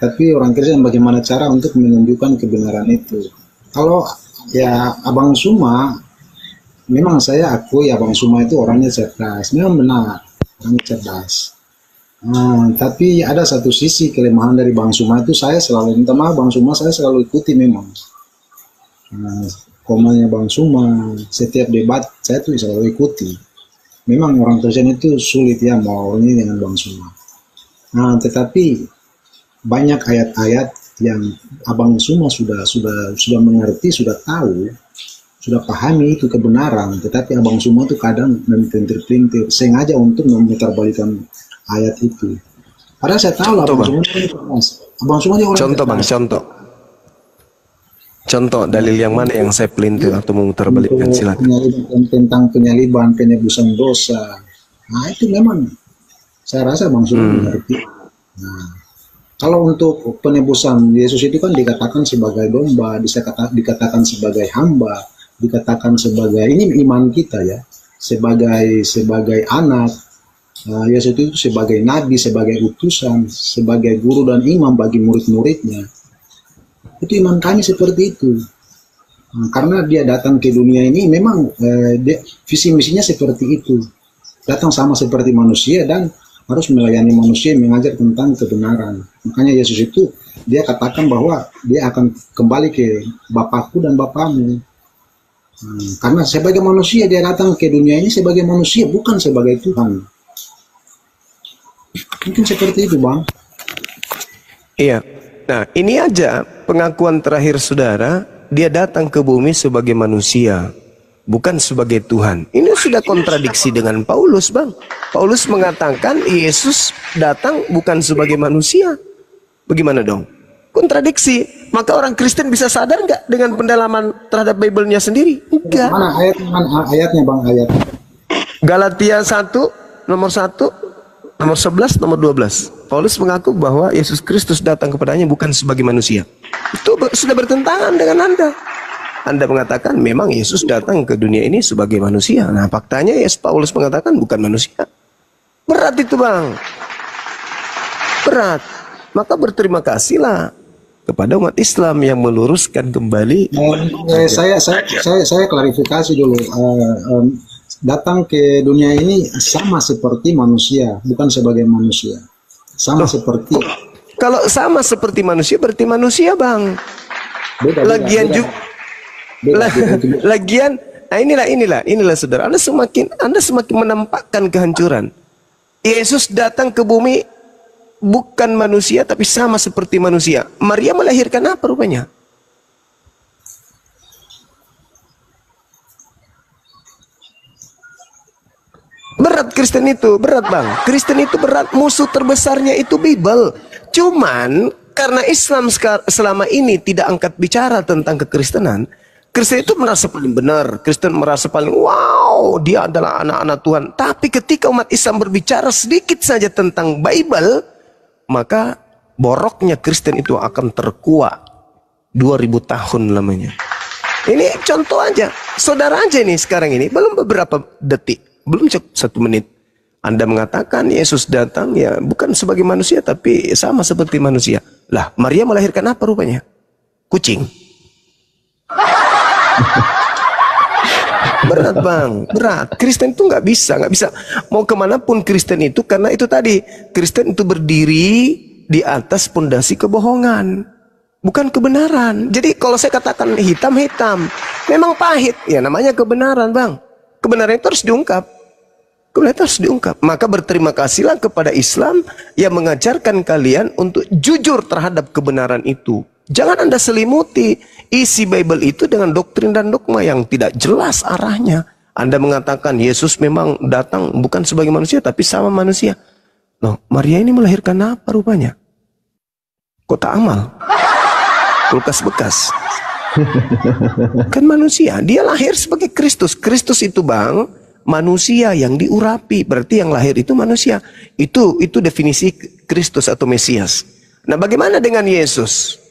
Speaker 7: Tapi orang Kristen bagaimana cara untuk menunjukkan kebenaran itu? Kalau ya Abang Suma, memang saya akui Abang Suma itu orangnya cerdas, memang benar, orangnya cerdas. Tapi ada satu sisi kelemahan dari Bang Suma itu, saya selalu minta maaf Bang Suma, saya selalu ikuti memang. Komanya Bang Suma, setiap debat saya tuh selalu ikuti. Memang orang Kristen itu sulit ya mau ini dengan Bang Suma. Tetapi banyak ayat-ayat yang Abang Suma sudah mengerti, sudah tahu, sudah pahami itu kebenaran. Tetapi Abang Suma itu kadang memintir-pintir, sengaja untuk memutarbalikkan ayat itu. Padahal saya tahu Abang Suma ini orang
Speaker 6: contoh Bang, contoh dalil yang mana yang saya pelintir atau memutarbalikkan, silakan.
Speaker 7: Tentang penyaliban, penebusan dosa. Nah itu memang saya rasa Bang Suma mengerti. Kalau untuk penebusan, Yesus itu kan dikatakan sebagai domba, dikatakan sebagai hamba, dikatakan sebagai, ini iman kita ya, sebagai anak. Yesus itu sebagai nabi, sebagai utusan, sebagai guru dan imam bagi murid-muridnya. Itu iman kami seperti itu. Karena dia datang ke dunia ini memang visi misinya seperti itu. Datang sama seperti manusia dan harus melayani manusia, mengajar tentang kebenaran. Makanya Yesus itu dia katakan bahwa dia akan kembali ke Bapakku dan Bapamu. Karena sebagai manusia dia datang ke dunia ini sebagai manusia, bukan sebagai Tuhan. Mungkin seperti itu, Bang.
Speaker 6: Iya. Nah, ini aja pengakuan terakhir saudara, dia datang ke bumi sebagai manusia, bukan sebagai Tuhan. Ini sudah kontradiksi dengan Paulus, Bang. Paulus mengatakan Yesus datang bukan sebagai manusia. Bagaimana dong? Kontradiksi. Maka orang Kristen bisa sadar nggak dengan pendalaman terhadap Bible-nya sendiri? Enggak.
Speaker 7: Mana ayatnya, Bang? Ayat.
Speaker 6: Galatia 1, nomor 1, nomor 11, nomor 12. Paulus mengaku bahwa Yesus Kristus datang kepadanya bukan sebagai manusia. Itu sudah bertentangan dengan Anda. Anda mengatakan memang Yesus datang ke dunia ini sebagai manusia. Nah, faktanya Paulus mengatakan bukan manusia. Berat itu, Bang. Berat. Maka berterima kasihlah kepada umat Islam yang meluruskan kembali.
Speaker 7: Saya klarifikasi dulu. Datang ke dunia ini sama seperti manusia, bukan sebagai manusia. Sama seperti.
Speaker 6: Kalau sama seperti manusia berarti manusia, Bang. Lagian juga. Lagian, nah inilah saudara. Anda semakin menampakkan kehancuran. Yesus datang ke bumi bukan manusia tapi sama seperti manusia. Maria melahirkan apa rupanya? Berat Kristen itu, berat Bang. Kristen itu berat, musuh terbesarnya itu Bible. Cuman karena Islam selama ini tidak angkat bicara tentang kekristenan, Kristen itu merasa paling benar. Kristen merasa paling wow, dia adalah anak-anak Tuhan. Tapi ketika umat Islam berbicara sedikit saja tentang Bible, maka boroknya Kristen itu akan terkuak 2000 tahun lamanya. Ini contoh aja. Saudara aja nih sekarang ini, belum beberapa detik, belum 1 menit, Anda mengatakan Yesus datang ya bukan sebagai manusia tapi sama seperti manusia. Lah, Maria melahirkan apa rupanya? Kucing. Berat Bang, berat. Kristen itu nggak bisa. Mau kemanapun Kristen itu, karena itu tadi, Kristen itu berdiri di atas pondasi kebohongan, bukan kebenaran. Jadi kalau saya katakan hitam, memang pahit, ya namanya kebenaran Bang. Kebenaran itu harus diungkap. Maka berterima kasihlah kepada Islam yang mengajarkan kalian untuk jujur terhadap kebenaran itu. Jangan Anda selimuti isi Bible itu dengan doktrin dan dogma yang tidak jelas arahnya. Anda mengatakan Yesus memang datang bukan sebagai manusia tapi sama manusia. Loh, Maria ini melahirkan apa rupanya? Kotak amal, kulkas bekas. Kan manusia, dia lahir sebagai Kristus. Kristus itu Bang, manusia yang diurapi, berarti yang lahir itu manusia. Itu definisi Kristus atau Mesias. Nah, bagaimana dengan Yesus?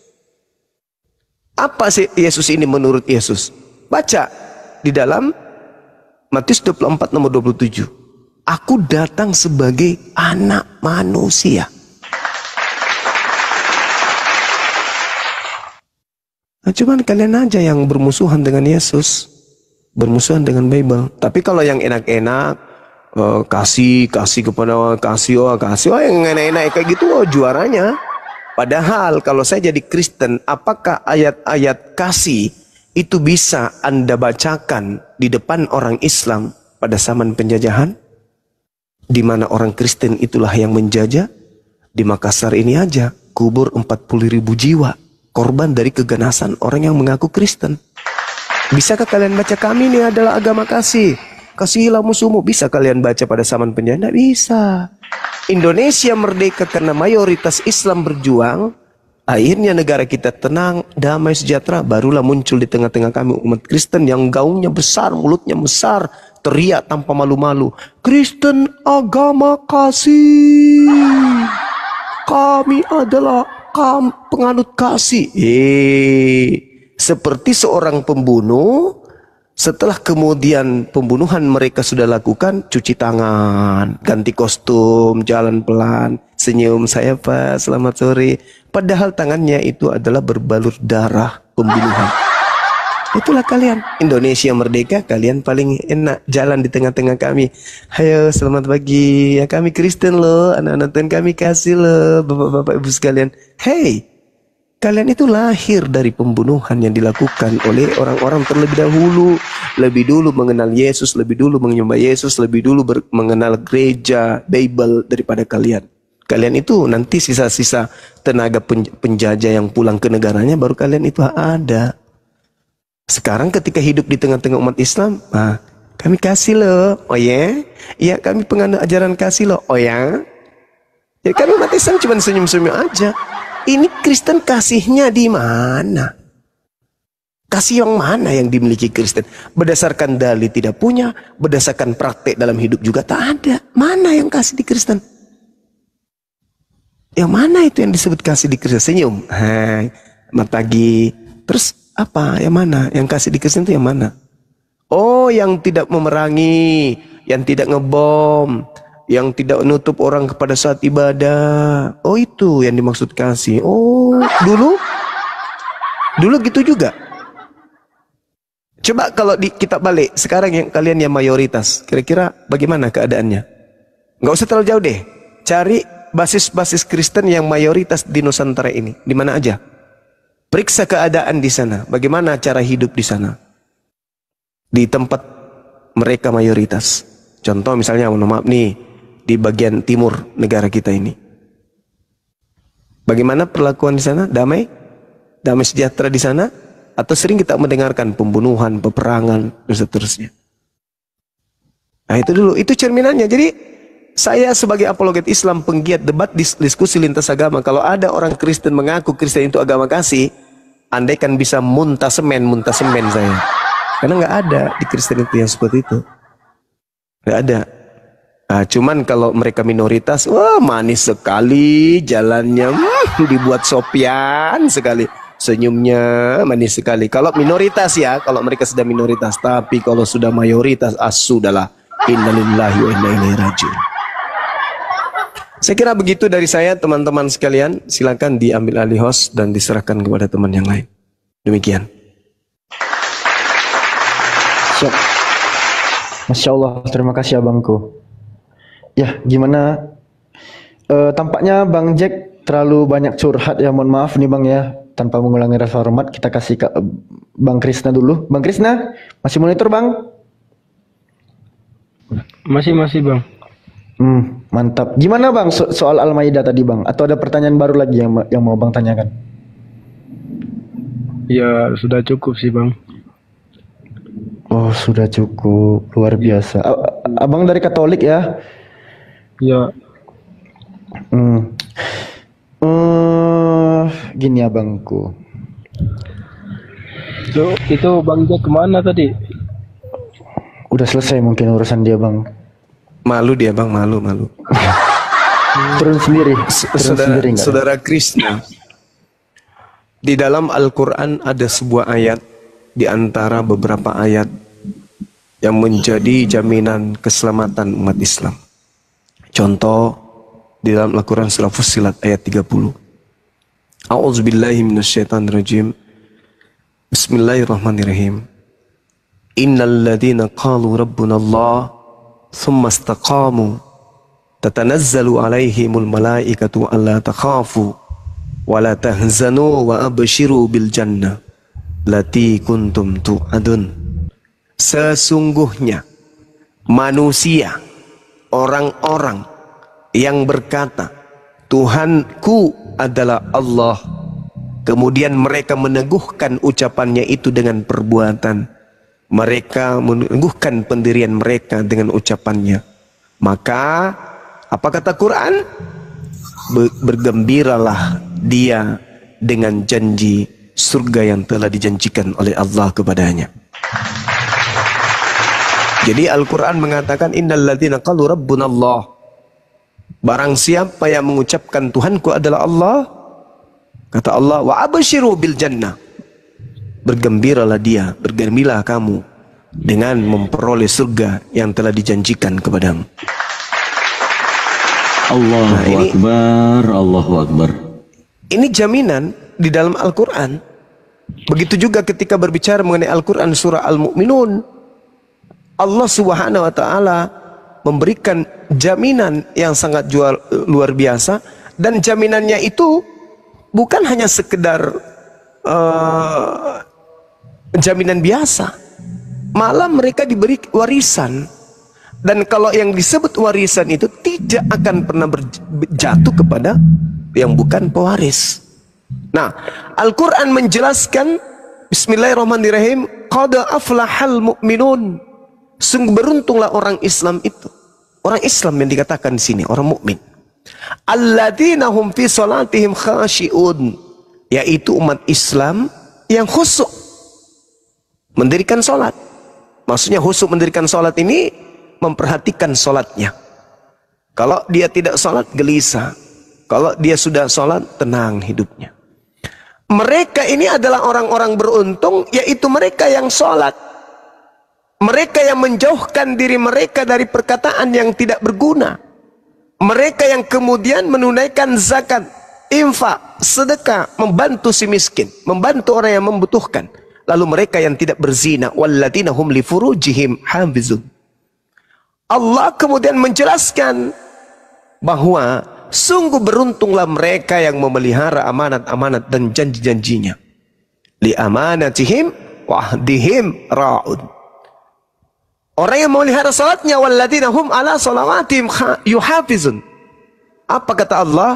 Speaker 6: Apa sih Yesus ini menurut Yesus? Baca di dalam Matius 24 nomor 27. Aku datang sebagai anak manusia. Nah, cuman kalian aja yang bermusuhan dengan Yesus, bermusuhan dengan Bible. Tapi kalau yang enak-enak, kasih kepada kasih yang enak-enak kayak gitu, juaranya. Padahal kalau saya jadi Kristen, apakah ayat-ayat kasih itu bisa Anda bacakan di depan orang Islam pada zaman penjajahan? Di mana orang Kristen itulah yang menjajah? Di Makassar ini aja, kubur 40.000 jiwa, korban dari keganasan orang yang mengaku Kristen. Bisakah kalian baca kami ini adalah agama kasih? Kasihilah musuhmu. Bisa kalian baca pada zaman penjajah? Tidak bisa. Indonesia merdeka karena mayoritas Islam berjuang. Akhirnya negara kita tenang, damai, sejahtera. Barulah muncul di tengah-tengah kami umat Kristen yang gaungnya besar, mulutnya besar, teriak tanpa malu-malu. Kristen agama kasih. Kami adalah penganut kasih. Seperti seorang pembunuh, setelah kemudian pembunuhan mereka sudah lakukan, cuci tangan, ganti kostum, jalan pelan, senyum, saya Pak, selamat sore. Padahal tangannya itu adalah berbalur darah pembunuhan. Itulah kalian. Indonesia merdeka, kalian paling enak jalan di tengah-tengah kami. Hayo, selamat pagi. Ya kami Kristen loh, anak-anak Tuhan kami kasih loh, bapak-bapak ibu sekalian. Hey, kalian itu lahir dari pembunuhan yang dilakukan oleh orang-orang terlebih dahulu. Lebih dulu mengenal Yesus, lebih dulu menyembah Yesus, lebih dulu mengenal gereja, Bible daripada kalian. Kalian itu nanti sisa-sisa tenaga penjajah yang pulang ke negaranya, baru kalian itu ada. Sekarang ketika hidup di tengah-tengah umat Islam, kami kasih loh, oh ya? Iya, kami penganut ajaran kasih loh, oh ya? Ya kami umat Islam cuma senyum-senyum aja. Ini Kristen kasihnya di mana? Kasih yang mana yang dimiliki Kristen? Berdasarkan dalil tidak punya, berdasarkan praktek dalam hidup juga tak ada. Mana yang kasih di Kristen? Yang mana itu yang disebut kasih di Kristen? Senyum. Hai, selamat pagi. Terus apa? Yang mana? Yang kasih di Kristen itu yang mana? Oh, yang tidak memerangi, yang tidak ngebom, yang tidak menutup orang kepada saat ibadah. Oh, itu yang dimaksud kasih. Oh, dulu Dulu gitu juga. Coba kalau kita balik, sekarang yang kalian yang mayoritas, kira-kira bagaimana keadaannya? Nggak usah terlalu jauh deh. Cari basis-basis Kristen yang mayoritas di Nusantara ini. Di mana aja. Periksa keadaan di sana. Bagaimana cara hidup di sana. Di tempat mereka mayoritas. Contoh misalnya, mohon maaf nih, di bagian timur negara kita ini. Bagaimana perlakuan di sana? Damai? Damai sejahtera di sana? Atau sering kita mendengarkan pembunuhan, peperangan, dan seterusnya. Nah itu dulu, itu cerminannya. Jadi saya sebagai apologet Islam, penggiat debat, diskusi lintas agama, kalau ada orang Kristen mengaku Kristen itu agama kasih, andai kan bisa muntah semen saya. Karena nggak ada di Kristen itu yang seperti itu. Nggak ada. Nah, cuman kalau mereka minoritas, wah manis sekali jalannya, dibuat sopian sekali. Senyumnya manis sekali. Kalau minoritas ya, kalau mereka sudah minoritas. Tapi kalau sudah mayoritas, sudahlah. Innalillahi wa inna ilaihi raji'un. Saya kira begitu dari saya, teman-teman sekalian. Silakan diambil alih host dan diserahkan kepada teman yang lain. Demikian.
Speaker 3: Siap. Masya Allah, terima kasih abangku. Ya, gimana? Tampaknya Bang Jack terlalu banyak curhat ya, mohon maaf nih Bang ya. Tanpa mengulangi rasa hormat, kita kasih ke Bang Krisna dulu. Bang Krisna, masih monitor Bang?
Speaker 8: Masih Bang.
Speaker 3: Mantap. Gimana Bang soal Al-Maidah tadi Bang? Atau ada pertanyaan baru lagi yang mau Bang tanyakan?
Speaker 8: Ya sudah cukup sih Bang.
Speaker 3: Oh sudah cukup, luar biasa. Abang dari Katolik ya?
Speaker 8: Ya.
Speaker 3: Gini abangku.
Speaker 8: Itu Bang Jack kemana tadi?
Speaker 3: Udah selesai mungkin urusan dia Bang.
Speaker 6: Malu dia Bang, malu.
Speaker 3: Turun sendiri.
Speaker 6: Saudara Krisna, di dalam Al-Quran ada sebuah ayat, di antara beberapa ayat yang menjadi jaminan keselamatan umat Islam. Contoh, di dalam Al-Quran surah Fussilat ayat 30. A'udzubillahi minasyaitonirrajim. Bismillahirrahmanirrahim. Innal ladzina qalu rabbuna Allah thumma istaqamu tatanazzalu alaihimul malaikatu alla takhafu wa la tahzanu wa abshiru bil jannah lati kuntum tu'adun. Sesungguhnya manusia, orang-orang yang berkata Tuhanku adalah Allah, kemudian mereka meneguhkan ucapannya itu dengan perbuatan, mereka meneguhkan pendirian mereka dengan ucapannya, maka apa kata Quran? Bergembiralah dia dengan janji surga yang telah dijanjikan oleh Allah kepadanya. Jadi Al-Quran mengatakan innal ladzina qalu rabbuna Allah, barang siapa yang mengucapkan Tuhanku adalah Allah, kata Allah, wa abshiru bil jannah, bergembiralah dia, bergembiralah kamu dengan memperoleh surga yang telah dijanjikan kepadamu.
Speaker 9: Allahu Akbar.
Speaker 6: Ini jaminan di dalam Al-Quran. Begitu juga ketika berbicara mengenai Al-Quran surah Al-Mu'minun, Allah Subhanahu wa ta'ala memberikan jaminan yang sangat luar biasa, dan jaminannya itu bukan hanya sekedar jaminan biasa, malah mereka diberi warisan, dan kalau yang disebut warisan itu tidak akan pernah jatuh kepada yang bukan pewaris. Nah, Al-Quran menjelaskan, Bismillahirrahmanirrahim, qad aflahal mu'minun, sungguh beruntunglah orang Islam itu. Orang Islam yang dikatakan di sini, orang mukmin. Alladzina hum fi salatihim khashi'un, yaitu umat Islam yang khusyuk mendirikan salat. Maksudnya khusyuk mendirikan salat ini memperhatikan salatnya. Kalau dia tidak salat gelisah, kalau dia sudah salat tenang hidupnya. Mereka ini adalah orang-orang beruntung, yaitu mereka yang salat. Mereka yang menjauhkan diri mereka dari perkataan yang tidak berguna. Mereka yang kemudian menunaikan zakat. infak, sedekah, membantu si miskin, membantu orang yang membutuhkan. Lalu mereka yang tidak berzina, walladzina hum li furujihim hafizun. Allah kemudian menjelaskan bahwa sungguh beruntunglah mereka yang memelihara amanat-amanat dan janji-janjinya. Li amanatihim wa ahdihim ra'ud. Orang yang memelihara salatnya, walladzina hum ala salawatihim yuhafizun. Apa kata Allah?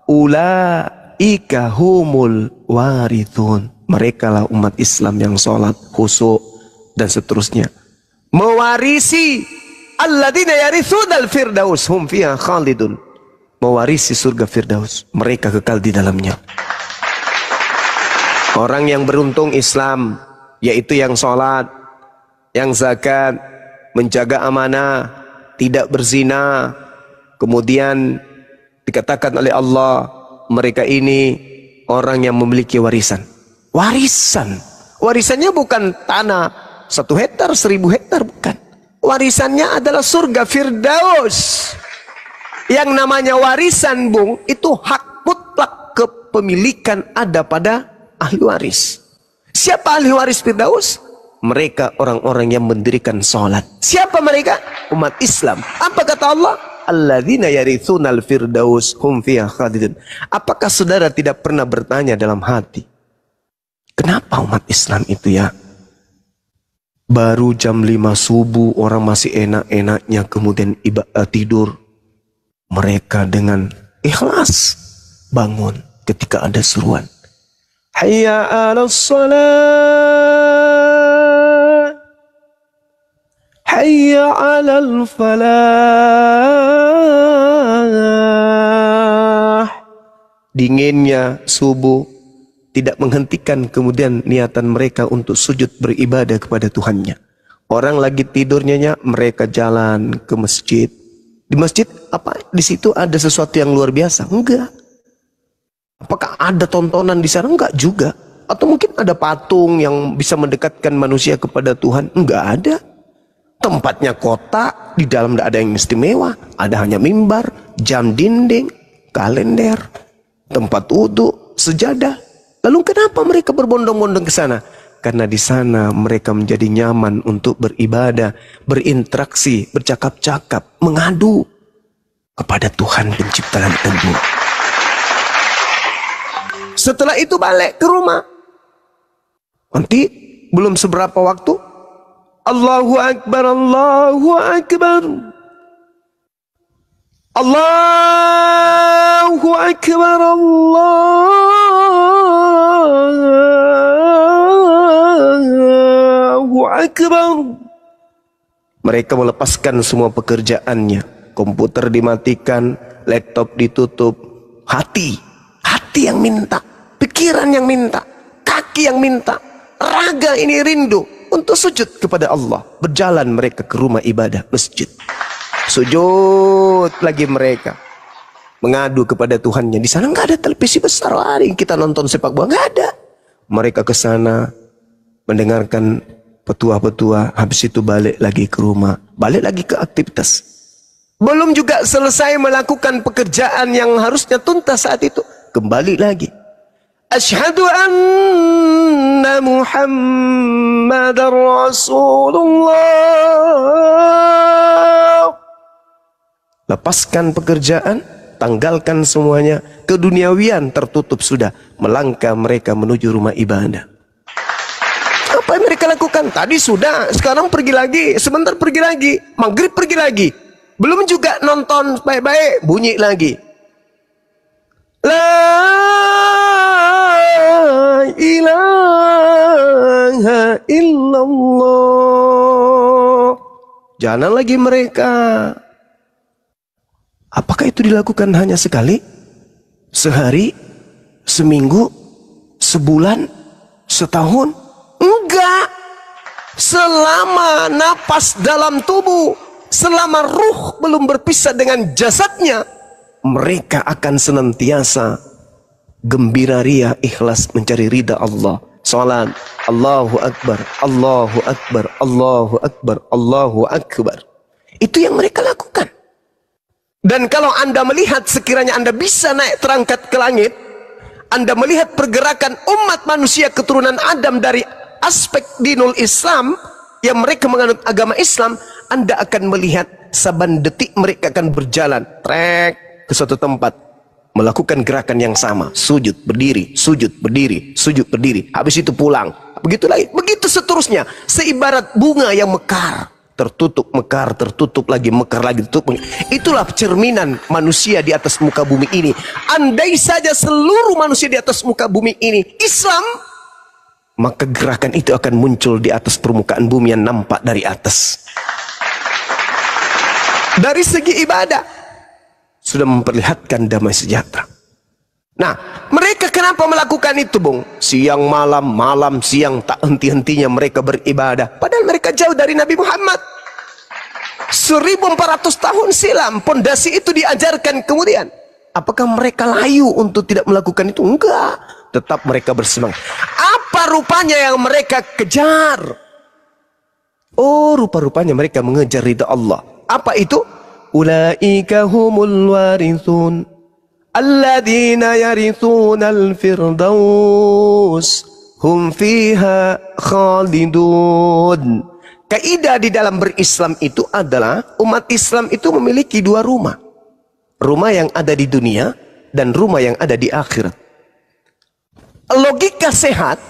Speaker 6: Ulaika humul warithun. Mereka lah umat Islam yang salat, khusyuk dan seterusnya. Mewarisi alladzina yarithunal firdaus hum fiha khalidun. Mewarisi surga Firdaus, mereka kekal di dalamnya. Orang yang beruntung Islam, yaitu yang sholat, yang zakat, menjaga amanah, tidak berzina. Kemudian dikatakan oleh Allah, mereka ini orang yang memiliki warisan. Warisan, warisannya bukan tanah 1 hektar, 1000 hektar, bukan. Warisannya adalah surga Firdaus. Yang namanya warisan, Bung, itu hak mutlak kepemilikan ada pada ahli waris. Siapa ahli waris Firdaus? Mereka orang-orang yang mendirikan sholat. Siapa mereka? Umat Islam. Apa kata Allah? Alladzina yarithunal firdaus hum fiha khalidun. Apakah saudara tidak pernah bertanya dalam hati, kenapa umat Islam itu ya baru jam 5 subuh orang masih enak-enaknya kemudian tidur? Mereka dengan ikhlas bangun ketika ada seruan. Hayya 'alas shalah. Hayya 'alal falah. Dinginnya subuh tidak menghentikan kemudian niatan mereka untuk sujud beribadah kepada Tuhannya. Orang lagi tidurnya, mereka jalan ke masjid. Di masjid apa? Di situ ada sesuatu yang luar biasa? Enggak. Apakah ada tontonan di sana? Enggak juga. Atau mungkin ada patung yang bisa mendekatkan manusia kepada Tuhan? Enggak ada. Tempatnya kotak, di dalam tidak ada yang istimewa. Ada hanya mimbar, jam dinding, kalender, tempat wudhu, sejadah. Lalu kenapa mereka berbondong-bondong ke sana? Karena di sana mereka menjadi nyaman untuk beribadah, berinteraksi, bercakap-cakap, mengadu kepada Tuhan pencipta langit dan bumi. Setelah itu balik ke rumah. Nanti belum seberapa waktu, Allahu Akbar, Allahu Akbar. Allahu Akbar, Allahu Akbar. Mereka melepaskan semua pekerjaannya. Komputer dimatikan, laptop ditutup. Hati yang minta, pikiran yang minta, kaki yang minta, raga ini rindu untuk sujud kepada Allah. Berjalan mereka ke rumah ibadah, masjid. Sujud lagi mereka, mengadu kepada Tuhannya. Di sana nggak ada televisi besar, hari kita nonton sepak bola, nggak ada. Mereka ke sana mendengarkan petua-petua, habis itu balik lagi ke rumah, balik lagi ke aktivitas. Belum juga selesai melakukan pekerjaan yang harusnya tuntas saat itu, kembali lagi. Asyhadu anna Muhammadar Rasulullah. Lepaskan pekerjaan, tanggalkan semuanya, keduniawian tertutup sudah, melangkah mereka menuju rumah ibadah. Apa yang mereka lakukan? Tadi sudah, sekarang pergi lagi, sebentar pergi lagi, maghrib pergi lagi. Belum juga nonton baik-baik, bunyi lagi. La ilaha illallah. Jalan lagi mereka. Apakah itu dilakukan hanya sekali? Sehari? Seminggu? Sebulan? Setahun? Enggak. Selama napas dalam tubuh, selama ruh belum berpisah dengan jasadnya, mereka akan senantiasa gembira ria, ikhlas mencari ridha Allah. Salat, Allahu Akbar, Allahu Akbar, Allahu Akbar, Allahu Akbar. Itu yang mereka lakukan. Dan kalau Anda melihat sekiranya Anda bisa naik terangkat ke langit, Anda melihat pergerakan umat manusia keturunan Adam dari aspek dinul Islam yang mereka menganut agama Islam, Anda akan melihat saban detik mereka akan berjalan trek ke suatu tempat, melakukan gerakan yang sama, sujud berdiri, sujud berdiri, sujud berdiri, habis itu pulang, begitu lagi, begitu seterusnya, seibarat bunga yang mekar, tertutup, mekar, tertutup lagi, mekar lagi, tutup. Itulah cerminan manusia di atas muka bumi ini. Andai saja seluruh manusia di atas muka bumi ini Islam, maka gerakan itu akan muncul di atas permukaan bumi yang nampak dari atas. Dari segi ibadah sudah memperlihatkan damai sejahtera. Nah, mereka kenapa melakukan itu, Bung? Siang malam, malam siang, tak henti-hentinya mereka beribadah. Padahal mereka jauh dari Nabi Muhammad. 1400 tahun silam pondasi itu diajarkan. Kemudian apakah mereka layu untuk tidak melakukan itu? Enggak, tetap mereka bersemangat. Apa rupanya yang mereka kejar? Oh, rupa-rupanya mereka mengejar ridha Allah. Apa itu? Ulaika humul warithun alladzina yarithunal firdaus hum fiha khalidun. Kaidah di dalam berislam itu adalah umat Islam itu memiliki dua rumah. Rumah yang ada di dunia dan rumah yang ada di akhirat. Logika sehat,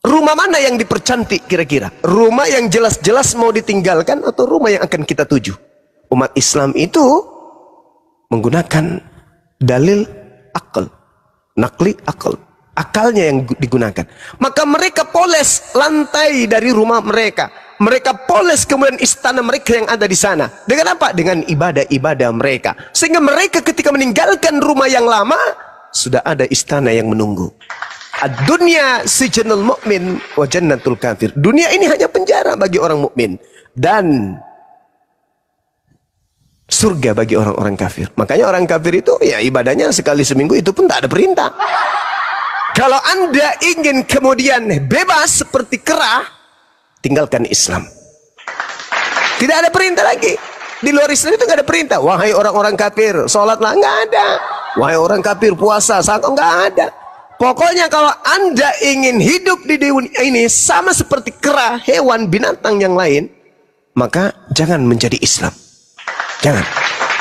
Speaker 6: rumah mana yang dipercantik kira-kira? Rumah yang jelas-jelas mau ditinggalkan atau rumah yang akan kita tuju? Umat Islam itu menggunakan dalil akal, nakli akal, akalnya yang digunakan. Maka mereka poles lantai dari rumah mereka, mereka poles kemudian istana mereka yang ada di sana. Dengan apa? Dengan ibadah-ibadah mereka. Sehingga mereka ketika meninggalkan rumah yang lama, sudah ada istana yang menunggu. Ad-dunya sijnul mu'min wa jannatul kafir. Dunia ini hanya penjara bagi orang mukmin dan surga bagi orang-orang kafir. Makanya orang kafir itu ya ibadahnya sekali seminggu, itu pun tak ada perintah. Kalau Anda ingin kemudian bebas seperti kera, tinggalkan Islam. Tidak ada perintah lagi. Di luar Islam itu nggak ada perintah. Wahai orang-orang kafir, sholatlah, nggak ada. Wahai orang kafir, puasa, zakat, nggak ada. Pokoknya kalau Anda ingin hidup di dunia ini sama seperti kera, hewan, binatang yang lain, maka jangan menjadi Islam. Jangan.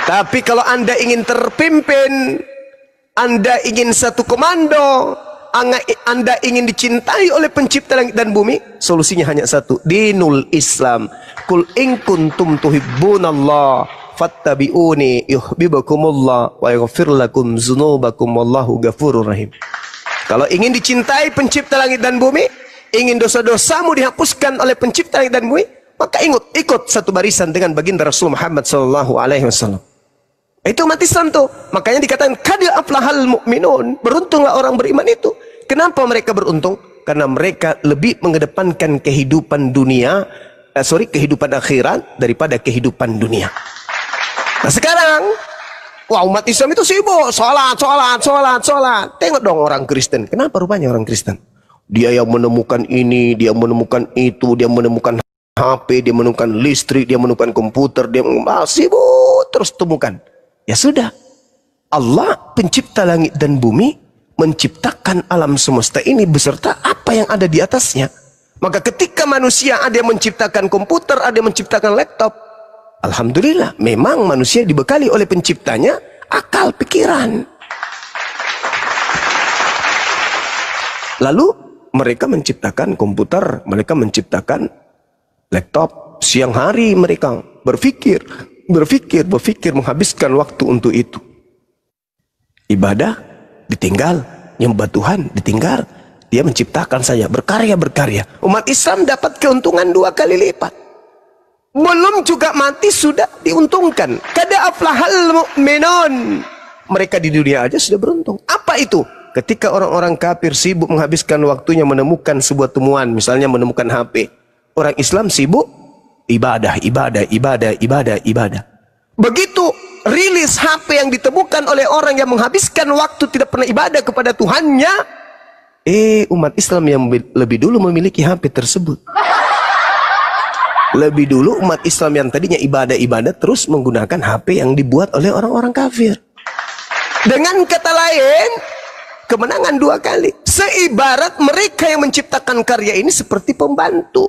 Speaker 6: Tapi kalau Anda ingin terpimpin, Anda ingin satu komando, Anda ingin dicintai oleh pencipta langit dan bumi, solusinya hanya satu, dinul Islam. Kul in kuntum tuhibbunallah fattabi'uni yuhibbukumullah wa yaghfir lakum dzunubakum wallahu ghafurur rahim. Kalau ingin dicintai pencipta langit dan bumi, ingin dosa-dosamu dihapuskan oleh pencipta langit dan bumi, maka ikut satu barisan dengan baginda Rasul Muhammad SAW. Itu umat Islam tuh. Makanya dikatakan qad aflahal mu'minun, beruntunglah orang beriman itu. Kenapa mereka beruntung? Karena mereka lebih mengedepankan kehidupan dunia, kehidupan akhirat daripada kehidupan dunia. Nah sekarang, wah umat Islam itu sibuk sholat. Tengok dong orang Kristen. Kenapa rupanya orang Kristen? Dia yang menemukan ini, dia menemukan itu, dia menemukan HP, dia menemukan listrik, dia menemukan komputer, dia sibuk terus temukan. Ya sudah, Allah pencipta langit dan bumi menciptakan alam semesta ini beserta apa yang ada di atasnya. Maka ketika manusia ada yang menciptakan komputer, ada yang menciptakan laptop, alhamdulillah, memang manusia dibekali oleh penciptanya akal pikiran. Lalu mereka menciptakan komputer, mereka menciptakan laptop, siang hari mereka berpikir, menghabiskan waktu untuk itu. Ibadah ditinggal, nyembah Tuhan ditinggal, dia menciptakan saja, berkarya. Umat Islam dapat keuntungan 2 kali lipat. Belum juga mati sudah diuntungkan. Kada aflahal mu'minun. Mereka di dunia aja sudah beruntung. Apa itu? Ketika orang-orang kafir sibuk menghabiskan waktunya menemukan sebuah temuan, misalnya menemukan HP. Orang Islam sibuk ibadah. Begitu rilis HP yang ditemukan oleh orang yang menghabiskan waktu tidak pernah ibadah kepada Tuhannya, umat Islam yang lebih dulu memiliki HP tersebut. Lebih dulu umat Islam yang tadinya ibadah-ibadah terus menggunakan HP yang dibuat oleh orang-orang kafir. Dengan kata lain, kemenangan 2 kali. Seibarat mereka yang menciptakan karya ini seperti pembantu.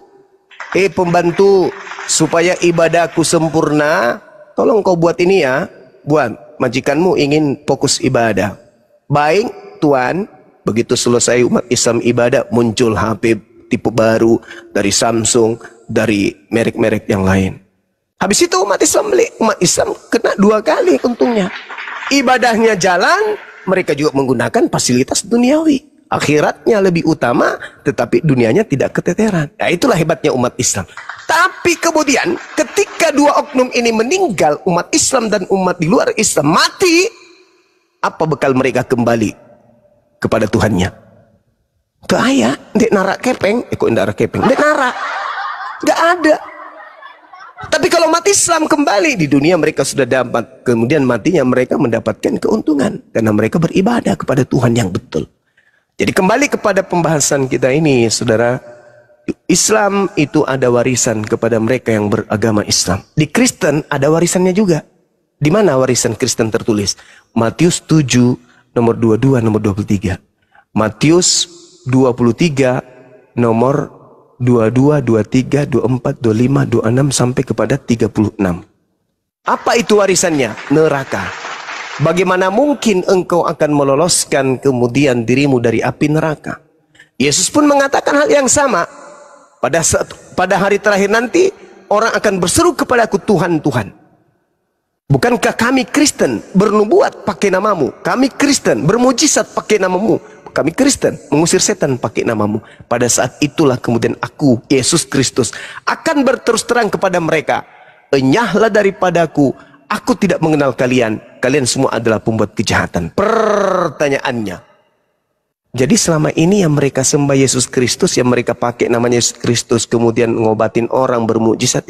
Speaker 6: Pembantu, supaya ibadahku sempurna, tolong kau buat ini ya. Buat, majikanmu ingin fokus ibadah. Baik, Tuan. Begitu selesai umat Islam ibadah, muncul HP tipe baru dari Samsung, dari merek-merek yang lain. Habis itu umat Islam beli. Umat Islam kena 2 kali untungnya. Ibadahnya jalan, mereka juga menggunakan fasilitas duniawi. Akhiratnya lebih utama, tetapi dunianya tidak keteteran. Nah, itulah hebatnya umat Islam. Tapi kemudian ketika 2 oknum ini meninggal, umat Islam dan umat di luar Islam mati, apa bekal mereka kembali kepada Tuhannya? Ke ayah, dek narak kepeng, kok narak kepeng, dek narak, nggak ada. Tapi kalau umat Islam kembali di dunia, mereka sudah dapat, kemudian matinya mereka mendapatkan keuntungan karena mereka beribadah kepada Tuhan yang betul. Jadi kembali kepada pembahasan kita ini, saudara, Islam itu ada warisan kepada mereka yang beragama Islam. Di Kristen ada warisannya juga. Di mana warisan Kristen tertulis? Matius 7 nomor 22 nomor 23. Matius 23 nomor 22, 23, 24, 25, 26 sampai kepada 36. Apa itu warisannya? Neraka. Bagaimana mungkin engkau akan meloloskan kemudian dirimu dari api neraka? Yesus pun mengatakan hal yang sama. Pada hari terakhir nanti orang akan berseru kepadaku, Tuhan, Tuhan. Bukankah kami Kristen bernubuat pakai namamu? Kami Kristen bermujizat pakai namamu. Kami Kristen mengusir setan pakai namamu. Pada saat itulah kemudian aku, Yesus Kristus, akan berterus terang kepada mereka. Enyahlah daripadaku, aku tidak mengenal kalian. Kalian semua adalah pembuat kejahatan. Pertanyaannya, jadi selama ini yang mereka sembah Yesus Kristus, yang mereka pakai namanya Yesus Kristus, kemudian ngobatin orang, bermujizat,